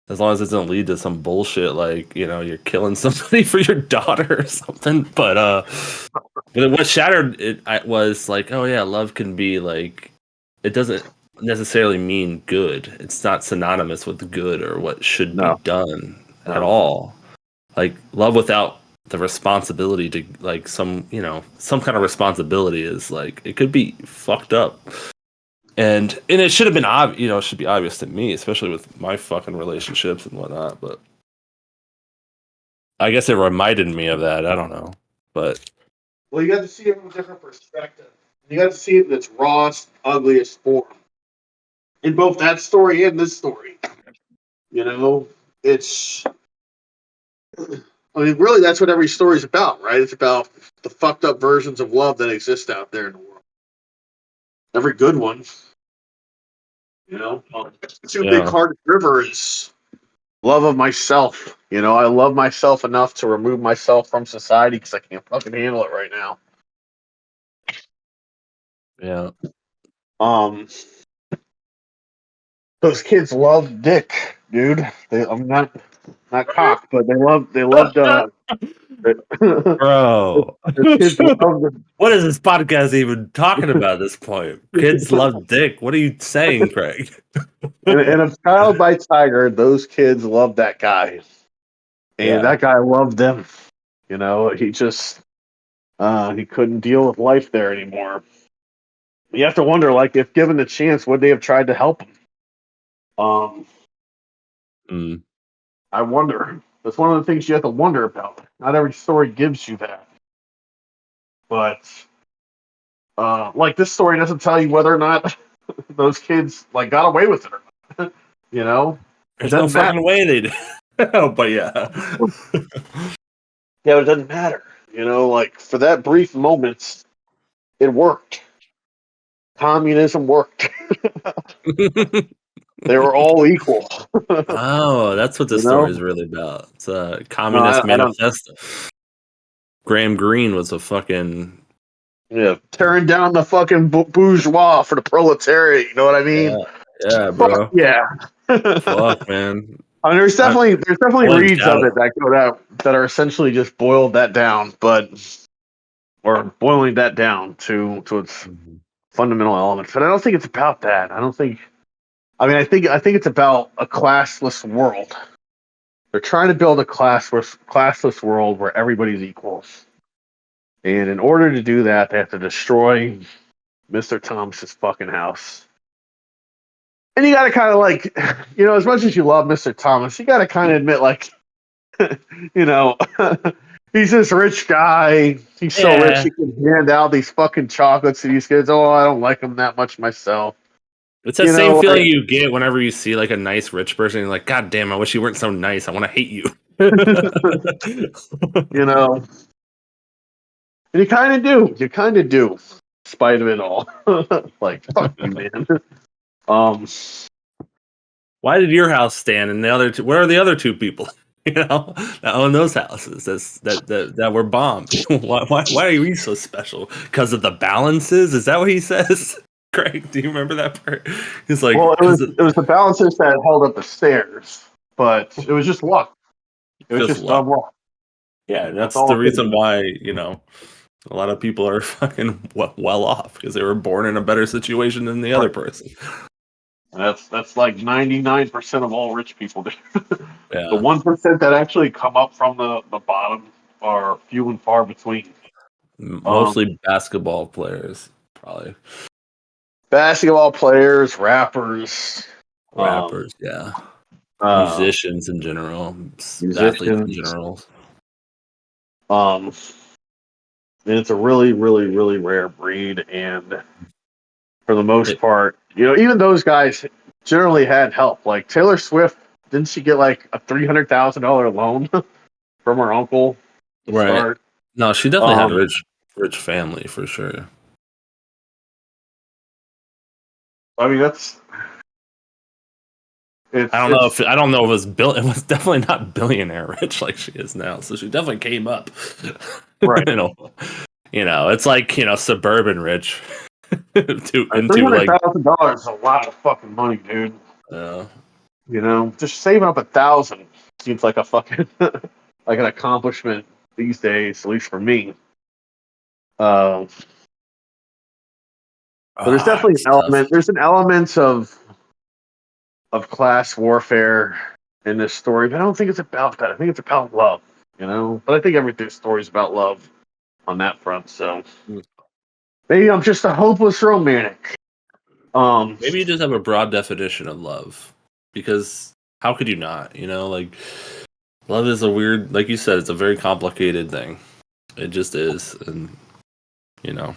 as long as it doesn't lead to some bullshit like you're killing somebody for your daughter or something. But what shattered it was like, oh yeah, love can be like, it doesn't necessarily mean good. It's not synonymous with good or what should be
No,
done at
no.
all. Like love without the responsibility to like some kind of responsibility is like it could be fucked up. And it should have been it should be obvious to me, especially with my fucking relationships and whatnot. But I guess it reminded me of that. I don't know, but
Well, you got to see it from a different perspective. You got to see it in its rawest, ugliest form. In both that story and this story. It's. I mean, really, that's what every story's about, right? It's about the fucked up versions of love that exist out there in the world. Every good one, Two Big
yeah,
Hearted River is love of myself. I love myself enough to remove myself from society because I can't fucking handle it right now.
yeah.
Um, those kids love dick, dude. I'm not cock, but they loved the
Bro,
kids loved
what is this podcast even talking about at this point? Kids love dick. What are you saying, Craig?
and a child by Tiger. Those kids loved that guy, and
Yeah.
that guy loved them. He just he couldn't deal with life there anymore. You have to wonder, like, if given the chance, would they have tried to help him? Um,
Mm.
I wonder. That's one of the things you have to wonder about. Not every story gives you that, but like this story doesn't tell you whether or not those kids like got away with it or not. It
There's no
doesn't matter.
fucking way they did. But yeah.
Yeah, but it doesn't matter. Like for that brief moment, it worked. Communism worked. They were all equal.
Oh, that's what
you
this story is
know?
really about. It's a
No,
communist
I don't.
manifesto. Graham Greene was a fucking
Yeah, tearing down the fucking bourgeois for the proletariat. You know what I mean?
yeah, yeah,
Fuck
bro.
yeah.
Fuck, man.
I mean, there's
I,
definitely
I went
reads of
shadow.
it that go out that are essentially just boiled that down, but or boiling that down to its
Mhm.
fundamental elements. But I don't think it's about that. I don't think. I mean, I think it's about a classless world. They're trying to build a classless world where everybody's equals. And in order to do that, they have to destroy Mr. Thomas's fucking house. And you got to kind of like, as much as you love Mr. Thomas, you got to kind of admit, like, you know, he's this rich guy. He's so rich
Yeah.
he can hand out these fucking chocolates to these kids. Oh, I don't like him that much myself.
It's that same
Like,
feeling you get whenever you see like a nice rich person. You're like, God damn, I wish you weren't so nice. I want to hate you.
you know, and you kind of do. You kind of do, in spite of it all. Like, fuck you, man. Um,
Why did your house stand and the other two? Where are the other two people? That own those houses that were bombed. Why are we so special? Because of the balances? Is that what he says? Craig, do you remember that part? He's like,
well, it was
because
it was the balancers that held up the stairs, but it was just luck. It was
just
just
luck.
dumb luck.
Yeah,
That's
that's
all
the
I'm
reason
thinking.
why a lot of people are fucking well off because they were born in a better situation than the other person.
That's like 99% of all rich people do. The
Yeah,
1% that actually come up from the bottom are few and far between. Um,
mostly basketball players, probably
Basketball players, rappers, um,
rappers. Yeah,
uh,
musicians in general, athletes in
musicians.
general.
Um, and it's a really, really, really rare breed. And for the most
It,
part, even those guys generally had help. Like Taylor Swift, didn't she get like a $300,000 loan from her uncle to
right.
start?
No, she definitely had
Um,
rich family for sure.
I mean, that's It's
I
it's
don't know if it was it was definitely not billionaire rich like she is now. So she definitely came up.
right.
It's like, suburban rich
Three
into
hundred
like
thousand dollars is a lot of fucking money, dude.
uh,
Just saving up 1,000 seems like a fucking like an accomplishment these days, at least for me. Uh, but there's definitely an
it's tough.
element. There's an element of class warfare in this story, but I don't think it's about that. I think it's about love, But I think every story is about love on that front. So maybe I'm just a hopeless romantic. Um,
Maybe you just have a broad definition of love, because how could you not? Like, love is a weird, like you said, it's a very complicated thing. It just is, and you know,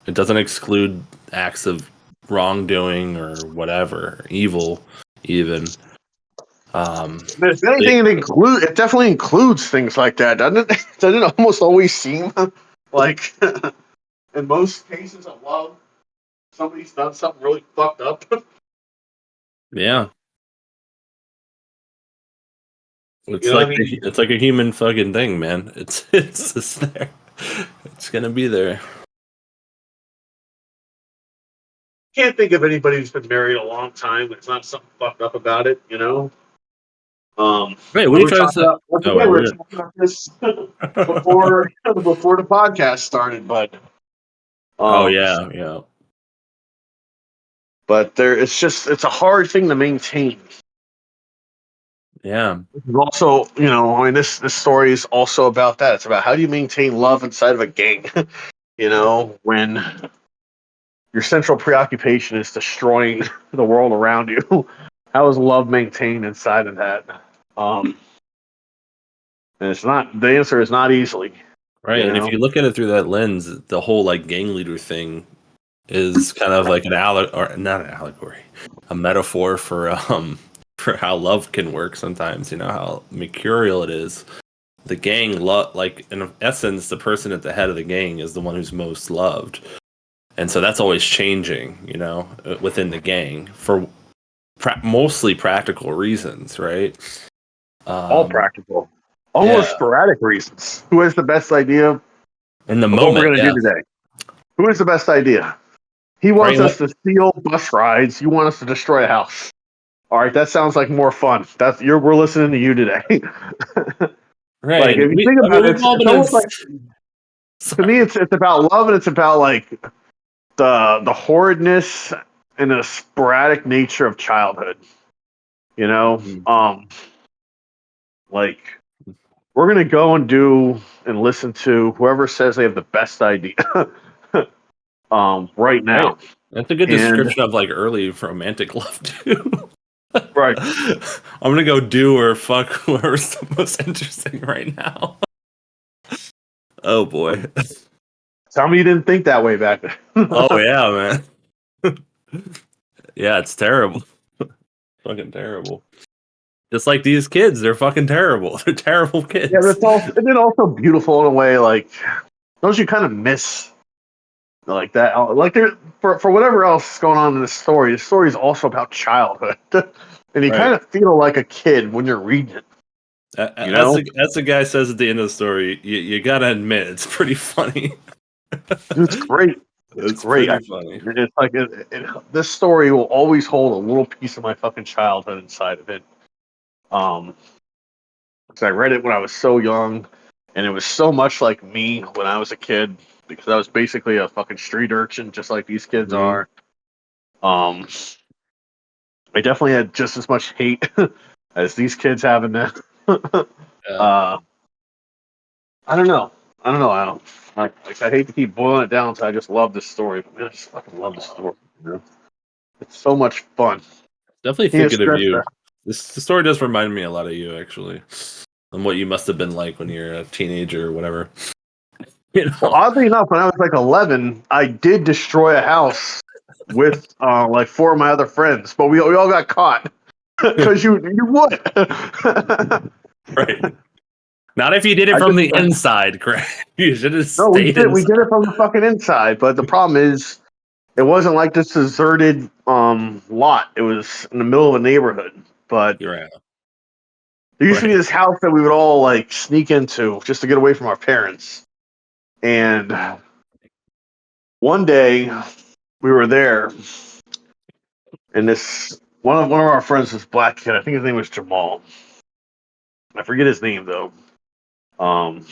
it doesn't exclude acts of wrongdoing or whatever, evil, even.
if anything, it definitely includes things like that, doesn't it? Doesn't it almost always seem like in most cases of love, somebody's done something really fucked up.
Yeah,
You
it's
know what
like
I mean?
it's like a human fucking thing, man. It's just there. It's gonna be there.
Can't think of anybody who's been married a long time that's not something fucked up about it.
Wait, what
We
are you
were
trying to
talking
say?
about once
Oh
again,
wait,
we were
we're
talking about this before the podcast started,
oh
um,
yeah, yeah,
but it's a hard thing to maintain.
yeah.
Also, I mean, this story is also about that. It's about how do you maintain love inside of a gang, when your central preoccupation is destroying the world around you. How is love maintained inside of that? Um, and it's not, the answer is not easily,
Right,
you
and if
know?
you look at it through that lens, the whole like gang leader thing is kind of like or not an allegory, a metaphor for how love can work sometimes. How mercurial it is. The gang like in essence, the person at the head of the gang is the one who's most loved, and so that's always changing. Within the gang for mostly practical reasons, right?
All
Um,
practical, almost
yeah,
sporadic reasons. Who has the best idea of
in the
what we're
moment,
going to
yeah,
do today? Who has the best idea? He
right.
wants us to steal bus rides. You want us to destroy a house. All right, that sounds like more fun. We're listening to you today.
Right,
Like
and
if you think
I mean,
about it,
we've all
it's
been in.
almost like to me, it's about love and it's about like the horridness and the sporadic nature of childhood. You know,
Mhm.
like we're gonna go and do and listen to whoever says they have the best idea. Right
Right.
now,
That's a good
and
description of like early romantic love too.
right.
I'm gonna go do or fuck whoever's the most interesting right now. Oh boy.
Tell me you didn't think that way back then.
Oh yeah, man. Yeah, it's terrible. Fucking terrible. Just like these kids, they're fucking terrible. They're terrible
Yeah,
kids.
that's also and then also beautiful in a way. Like don't you kind of miss like that? Like there for whatever else is going on in this story. The story is also about childhood, and you
Right.
kind of feel like a kid when you're reading it. You
As
know,
the guy says at the end of the story, you gotta admit it's pretty funny.
dude, it's great. It's
It's
great.
pretty funny.
It's like this story will always hold a little piece of my fucking childhood inside of it. Um, 'Cause I read it when I was so young, and it was so much like me when I was a kid because I was basically a fucking street urchin, just like these kids
Mhm.
are. Um, I definitely had just as much hate as these kids have in them.
Yeah.
uh, I don't know. I don't know. I hate to keep boiling it down, so I just love this story. But man, I just fucking love this story. It's so much fun.
Definitely
Can't
thinking of
stress
you.
that.
The story does remind me a lot of you, actually, and what you must have been like when you're a teenager or whatever. You
Well,
know,
oddly enough, when I was like 11, I did destroy a house with like four of my other friends, but we all got caught because you would.
right? Not if you did it
I
from
just
the inside, Craig. You should have
no,
stayed
we did
inside.
it from the fucking inside. But the problem is, it wasn't like this deserted lot. It was in the middle of a neighborhood. but
You're right.
there used to be
Right.
this house that we would all like sneak into just to get away from our parents. And one day we were there, and this one of our friends, this black kid, I think his name was Jamal. I forget his name though. Um,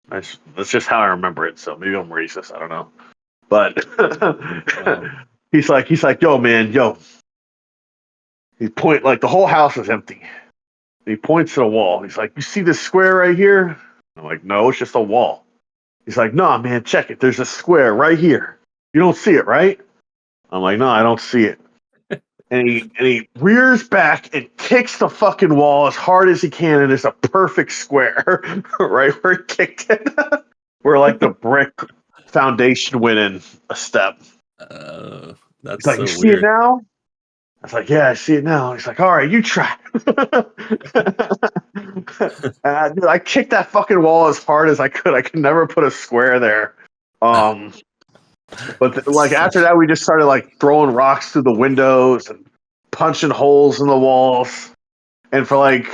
that's just how I remember it. So maybe I'm racist. I don't know. But
Wow.
he's like, yo, man, yo. He point like the whole house is empty. He points to the wall. He's like, you see this square right here? I'm like, no, it's just a wall. He's like, nah, man, check it. There's a square right here. You don't see it, right? I'm like, no, I don't see it. And he rears back and kicks the fucking wall as hard as he can, and it's a perfect square, right where he kicked it. Where like the brick foundation went in a step.
That's
He's like, you
so
see it
weird.
now? I was like, yeah, I see it now. He's like, all right, you try. Dude, I kicked that fucking wall as hard as I could. I could never put a square there. Um, but like after that, we just started like throwing rocks through the windows and punching holes in the walls. And for like,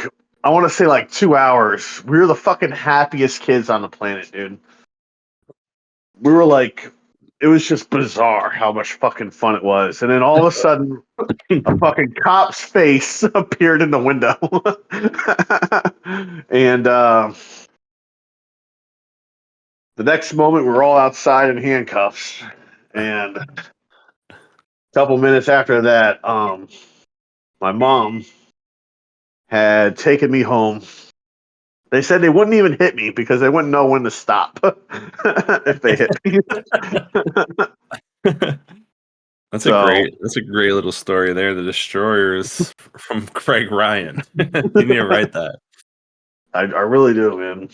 I want to say like 2 hours, we were the fucking happiest kids on the planet, dude. We were like, it was just bizarre how much fucking fun it was. And then all of a sudden, a fucking cop's face appeared in the window. And the next moment, we were all outside in handcuffs. And a couple minutes after that, my mom had taken me home. They said they wouldn't even hit me because they wouldn't know when to stop if they hit me. So
That's a great little story there. The Destroyers from Craig Ryan. You need to write that.
I really do, man.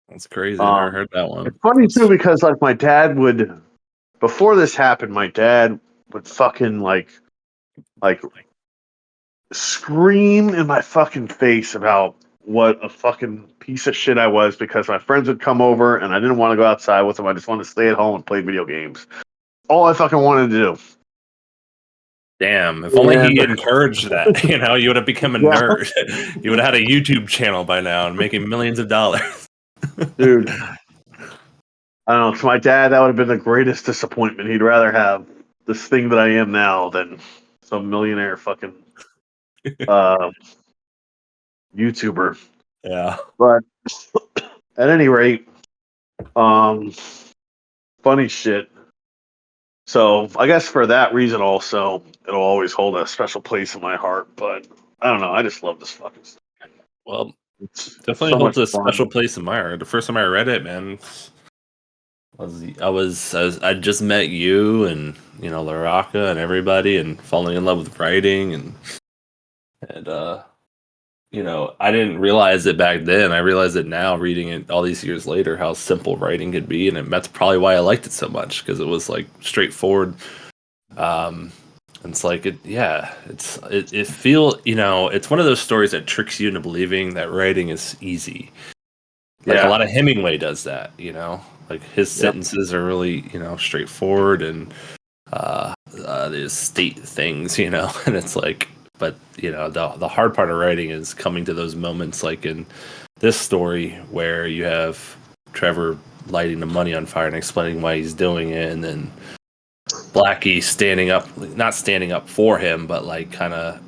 That's crazy. I never heard that
It's
one.
funny too
That's
because like my dad would, before this happened, my dad would fucking like scream in my fucking face about what a fucking piece of shit I was because my friends would come over and I didn't want to go outside with them. I just wanted to stay at home and play video games. All I fucking wanted to do.
damn. If only
And
he encouraged that, you would have become a
yeah,
nerd. You would have had a YouTube channel by now and making millions of dollars.
dude, I don't know. To my dad, that would have been the greatest disappointment. He'd rather have this thing that I am now than some millionaire fucking uh, YouTuber.
Yeah.
But at any rate, um, funny shit. So I guess for that reason also, it'll always hold a special place in my heart. But I don't know. I just love this fucking stuff.
Well,
It's
definitely
so much
holds a
fun.
special place in my heart. The first time I read it, man, I just met you and Laraka and everybody and falling in love with writing and I didn't realize it back then. I realize it now reading it all these years later how simple writing could be, and that's probably why I liked it so much because it was like straightforward. Um, and it's like it feel it's one of those stories that tricks you into believing that writing is easy. Like a
Yeah.
lot of Hemingway does that, like his
Yep.
sentences are really straightforward and they state things, and it's like, but the hard part of writing is coming to those moments, like in this story where you have Trevor lighting the money on fire and explaining why he's doing it, and then Blackie standing up, not standing up for him, but like kind of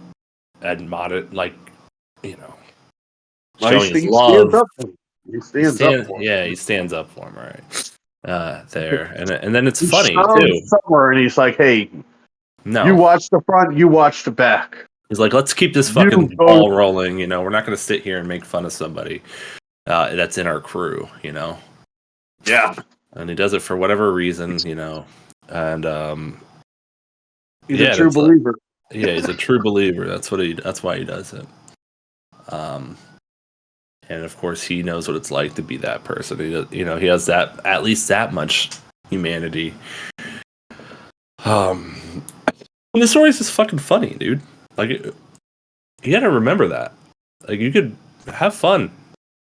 admonish, like you know, showing his
He stands
love.
up for him. He stands up for him.
He stands up for him, right? There, and then it's
He shot
funny
him
too.
somewhere and he's like, hey, you
No,
watch the front, you watch the back.
he's like, let's keep this
You
fucking
go.
ball rolling. We're not going to sit here and make fun of somebody that's in our crew.
Yeah.
And he does it for whatever reason. And
He's a
yeah,
true
that's
believer.
yeah, he's a true believer. That's why he does it. Um, and of course, he knows what it's like to be that person. He has that at least that much humanity. And the story's just fucking funny, dude. Like, you gotta remember that. Like, you could have fun,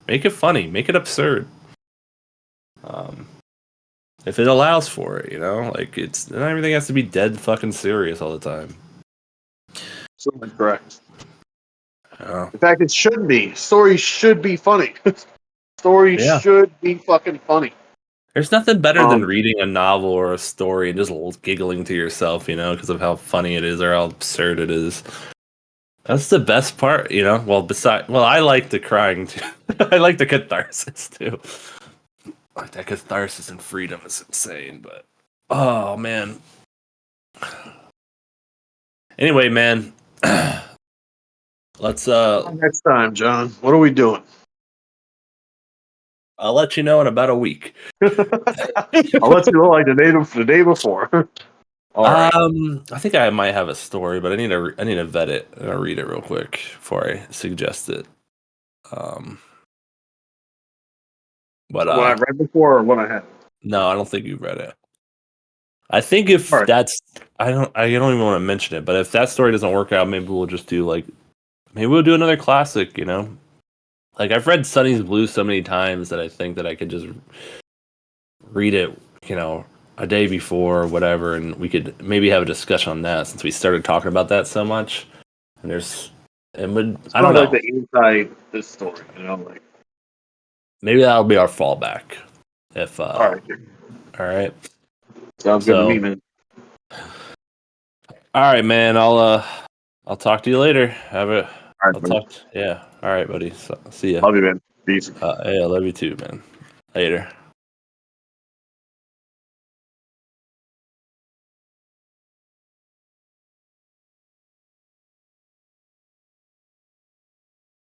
make it funny, make it absurd. Um, if it allows for it, like it's not everything has to be dead fucking serious all the time.
Absolutely correct.
Oh.
In fact, it should be. Stories should be funny. Stories
Yeah.
should be fucking funny.
There's nothing better than
Um,
reading a novel or a story and just giggling to yourself, because of how funny it is or how absurd it is. That's the best part, Well, I like the crying too. I like the catharsis too. Like that catharsis and freedom is insane, but oh man. Anyway, man, let's
next time, John. What are we doing?
I'll let you know in about a week.
I'll let you know like the day before. All right.
I think I might have a story, but I need to vet it and read it real quick before I suggest it. But
What I read before or what I had?
no, I don't think you've read it. I think if
All right.
that's I don't even want to mention it, but if that story doesn't work out, maybe we'll just do maybe we'll do another classic, Like I've read Sonny's Blue so many times that I think that I could just read it, a day before or whatever, and we could maybe have a discussion on that since we started talking about that so much. And I don't know.
Like the inside this story, like.
Maybe that'll be our fallback. If
All right.
all right.
Sounds good to me, man.
All right, man. I'll talk to you later.
All right,
Yeah. All right, buddy. So, see ya.
love you, man. Peace.
Hey, I love you too, man. Later.